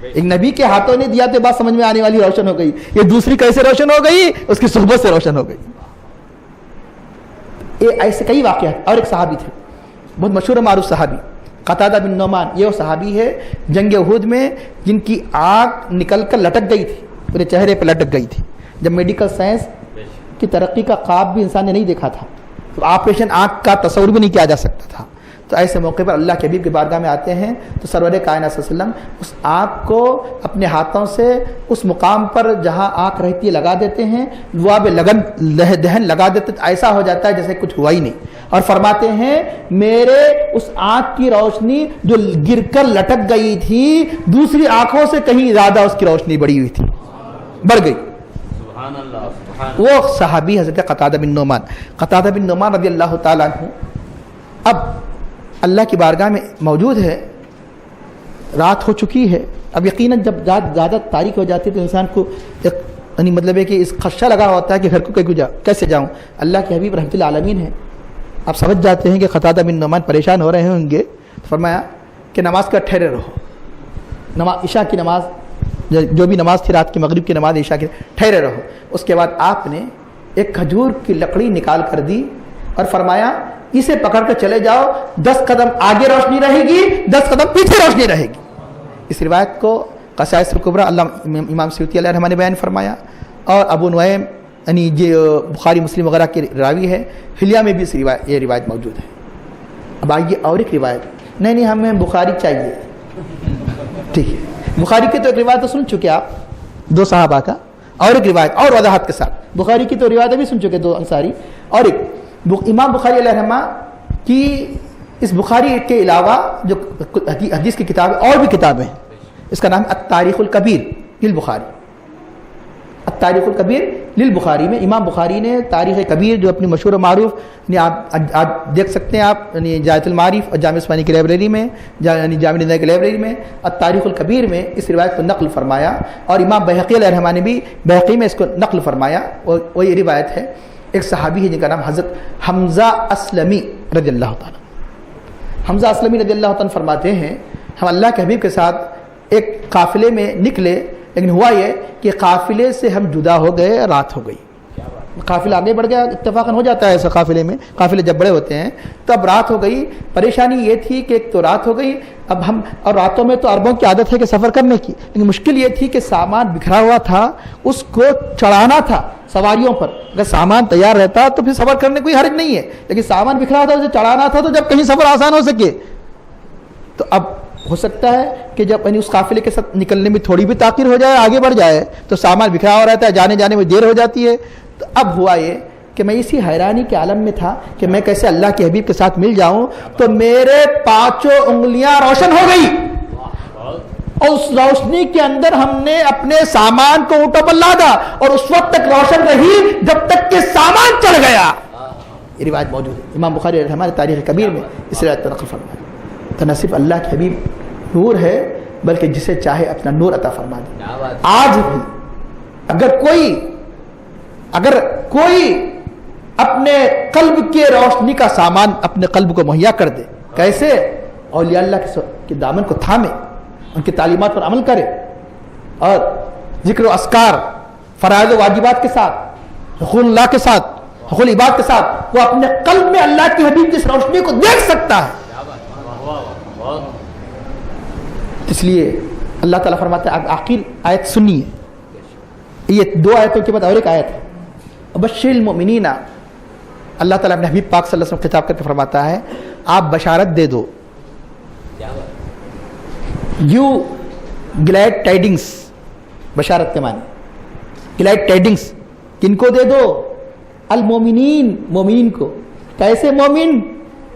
ایک نبی کے ہاتھوں نے دیا تو بات سمجھ میں آنے والی روشن ہو گئی, یہ دوسری کیسے روشن ہو گئی, اس کی صحبت سے روشن ہو گئی. ایسے کئی واقعات. اور ایک صحابی تھے بہت مشہور معروف صحابی, قتادہ بن نعمان. یہ وہ صحابی ہے جنگ احد میں جن کی آنکھ نکل کر لٹک گئی تھی, پورے چہرے پہ لٹک گئی تھی. جب میڈیکل سائنس کی ترقی کا خواب بھی انسان نے نہیں دیکھا تھا, تو آپریشن آنکھ کا تصور بھی نہیں کیا جا سکتا تھا. تو ایسے موقع پر اللہ کے حبیب کی بارگاہ میں آتے ہیں تو سرور کائنات صلی اللہ علیہ وسلم اس آنکھ کو اپنے ہاتھوں سے اس مقام پر جہاں آنکھ رہتی ہے لگا دیتے ہیں, لعاب لگن دہن لگا دیتے, ایسا ہو جاتا ہے جیسے کچھ ہوا ہی نہیں. اور فرماتے ہیں میرے اس آنکھ کی روشنی جو گر کر لٹک گئی تھی دوسری آنکھوں سے کہیں زیادہ اس کی روشنی بڑی ہوئی تھی, بڑھ گئی. سبحان اللہ. وہ صحابی حضرت قتادہ بن نعمان رضی اللہ تعالیٰ عنہ اب اللہ کی بارگاہ میں موجود ہے. رات ہو چکی ہے. اب یقیناً جب زیادہ تاریک ہو جاتی ہے تو انسان کو یعنی مطلب ہے کہ اس خدشہ لگا ہوتا ہے کہ گھر کو کیسے جاؤں. اللہ کے حبیب رحمۃ اللہ عالمین ہے. آپ سمجھ جاتے ہیں کہ قتادہ بن نعمان پریشان ہو رہے ہوں گے. فرمایا کہ نماز کا ٹھہرے رہو, عشاء کی نماز جو بھی نماز تھی رات کی, مغرب کی نماز, عشاء کی, ٹھہرے رہو. اس کے بعد آپ نے ایک کھجور کی لکڑی نکال کر دی اور فرمایا اسے پکڑ کر چلے جاؤ, 10 قدم آگے روشنی رہے گی, 10 قدم پیچھے روشنی رہے گی. اس روایت کو قصائص الکبریٰ اللہ امام سیوطی علیہ رحمہ نے بیان فرمایا, اور ابو نعیم یعنی جو بخاری مسلم وغیرہ کے راوی ہے، حلیہ میں بھی یہ روایت موجود ہے۔ اب آئیے اور ایک روایت، نہیں ہمیں بخاری چاہیے، ٹھیک ہے، بخاری کی تو ایک روایت تو سن چکے آپ، دو صحابہ کا، اور ایک روایت اور وضاحت کے ساتھ، بخاری کی تو روایت بھی سن چکے دو انصاری، اور ایک امام بخاری علیہ الرحمہ کی اس بخاری کے علاوہ جو حدیث کی کتاب ہے اور بھی کتابیں ہیں، اس کا نام التاریخ الکبیر للبخاری۔ التاریخ الکبیر للبخاری میں امام بخاری نے تاریخ کبیر جو اپنی مشہور و معروف، یعنی آپ آج دیکھ سکتے ہیں، آپ یعنی جامع المعارف اور جامع عثمانی کی لائبریری میں، یعنی جامع الندیہ کی لائبریری میں التاریخ الکبیر میں اس روایت کو نقل فرمایا، اور امام بہقی علیہ الرحمہ نے بھی بہقی میں اس کو نقل فرمایا، اور وہ یہ روایت ہے، ایک صحابی ہے جن کا نام حضرت حمزہ اسلمی رضی اللہ تعالیٰ۔ حمزہ اسلمی رضی اللہ تعالیٰ فرماتے ہیں ہم اللہ کے حبیب کے ساتھ ایک قافلے میں نکلے، لیکن ہوا یہ کہ قافلے سے ہم جدا ہو گئے، رات ہو گئی، قافلہ آگے بڑھ گیا، اتفاقاً ہو جاتا ہے ایسا قافلے میں، قافلے جب بڑے ہوتے ہیں تو اب رات ہو گئی۔ پریشانی یہ تھی کہ ایک تو رات ہو گئی، اب ہم، اور راتوں میں تو عربوں کی عادت ہے کہ سفر کرنے کی، لیکن مشکل یہ تھی کہ سامان بکھرا ہوا تھا، اس کو چڑھانا تھا سواریوں پر۔ اگر سامان تیار رہتا تو پھر سفر کرنے کوئی حرج نہیں ہے، لیکن سامان بکھرا تھا، اسے چڑھانا تھا، تو جب کہیں سفر آسان ہو سکے تو اب ہو سکتا ہے کہ جب یعنی اس قافلے کے ساتھ نکلنے میں تھوڑی بھی تاخیر ہو جائے، آگے بڑھ جائے، تو سامان بکھرا ہوا رہتا ہے، جانے جانے میں دیر ہو جاتی ہے۔ تو اب ہوا یہ کہ میں اسی حیرانی کے عالم میں تھا کہ میں کیسے اللہ کے حبیب کے ساتھ مل جاؤں، تو میرے پانچوں انگلیاں روشن ہو گئی، اور اس روشنی کے اندر ہم نے اپنے سامان کو اونٹوں پر لادا، اور اس وقت تک روشن رہی جب تک کہ سامان چڑھ گیا۔ یہ روایت موجود ہے امام بخاری رحمہ اللہ تاریخ کبیر میں، اس روایت کو نقل فرمایا۔ تو نہ صرف اللہ کے حبیب نور ہے، بلکہ جسے چاہے اپنا نور عطا فرما دے۔ آج بھی اگر کوئی اپنے قلب کے روشنی کا سامان اپنے قلب کو مہیا کر دے، کیسے؟ اولیاء اللہ کے دامن کو تھامے، ان کی تعلیمات پر عمل کرے، اور ذکر و اذکار، فرائض و واجبات کے ساتھ، حقوق اللہ کے ساتھ، حقوق العباد کے ساتھ، وہ اپنے قلب میں اللہ کی حبیب کی اس روشنی کو دیکھ سکتا ہے۔ اس لیے اللہ تعالیٰ فرماتا ہے، آخر آیت سنیے، یہ دو آیتوں کے بعد اور ایک آیت ہے، بشر المؤمنین۔ اللہ تعالیٰ اپنے حبیب پاک صلی اللہ علیہ وسلم خطاب کر کے فرماتا ہے، آپ بشارت دے دو، یو گلیڈ ٹائڈنگس، بشارت کے معنی گلیڈ ٹائڈنگس کن کو دے دو؟ المومنین، مومنین کو۔ کیسے مومن؟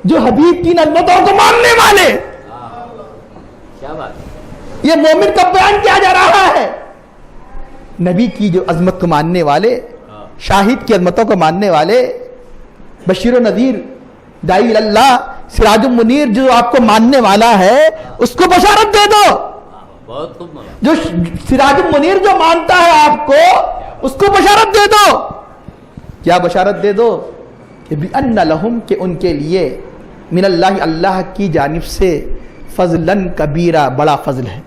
جو حبیب کی نعمتوں کو ماننے والے۔ یہ مومن کا بیان کیا جا رہا ہے، نبی کی جو عظمت کو ماننے والے، شاہد کی عظمتوں کو ماننے والے، بشیر و نذیر، داعی اللہ، سراج المنیر، جو آپ کو ماننے والا ہے اس کو بشارت دے دو۔ جو سراج المنیر جو مانتا ہے آپ کو، اس کو بشارت دے دو۔ کیا بشارت دے دو؟ کہ بِأَنَّ لَهُمْ، کہ ان کے لیے، من اللہ، اللہ کی جانب سے، فضلاً کبیرہ، بڑا فضل ہے۔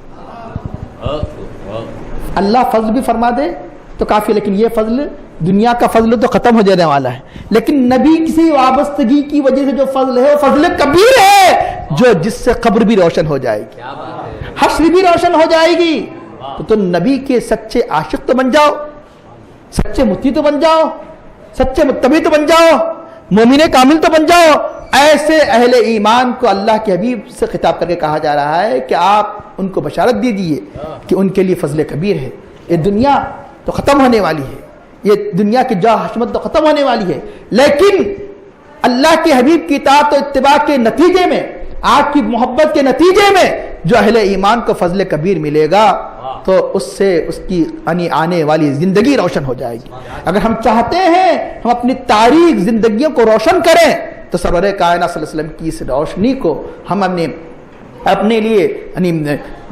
اللہ فضل بھی فرما دے تو کافی، لیکن یہ فضل، دنیا کا فضل تو ختم ہو جانے والا ہے، لیکن نبی کسی وابستگی کی وجہ سے جو فضل ہے وہ فضل کبیر ہے، جو جس سے قبر بھی روشن ہو جائے گی، حشر بھی روشن ہو جائے گی۔ تو نبی کے سچے عاشق تو بن جاؤ، سچے متی تو بن جاؤ، سچے متبع تو بن جاؤ، مومن کامل تو بن جاؤ۔ ایسے اہل ایمان کو اللہ کے حبیب سے خطاب کر کے کہا جا رہا ہے کہ آپ ان کو بشارت دے دیجئے کہ ان کے لیے فضل کبیر ہے۔ یہ دنیا تو ختم ہونے والی ہے، یہ دنیا کی جاہ حشمت تو ختم ہونے والی ہے، لیکن اللہ کے حبیب کی اطاعت و اتباع کے نتیجے میں، آپ کی محبت کے نتیجے میں جو اہل ایمان کو فضل کبیر ملے گا، تو اس سے اس کی آنے والی زندگی روشن ہو جائے گی۔ اگر ہم چاہتے ہیں ہم اپنی تاریخ زندگیوں کو روشن کریں، تو سرور کائنات صلی اللہ علیہ وسلم کی اس روشنی کو ہم اپنے لیے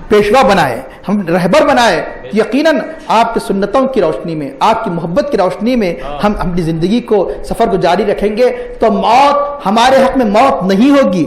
پیشوا بنائے، ہم رہبر بنائے۔ یقیناً آپ کی سنتوں کی روشنی میں، آپ کی محبت کی روشنی میں ہم اپنی زندگی کو، سفر کو جاری رکھیں گے، تو موت ہمارے حق میں موت نہیں ہوگی،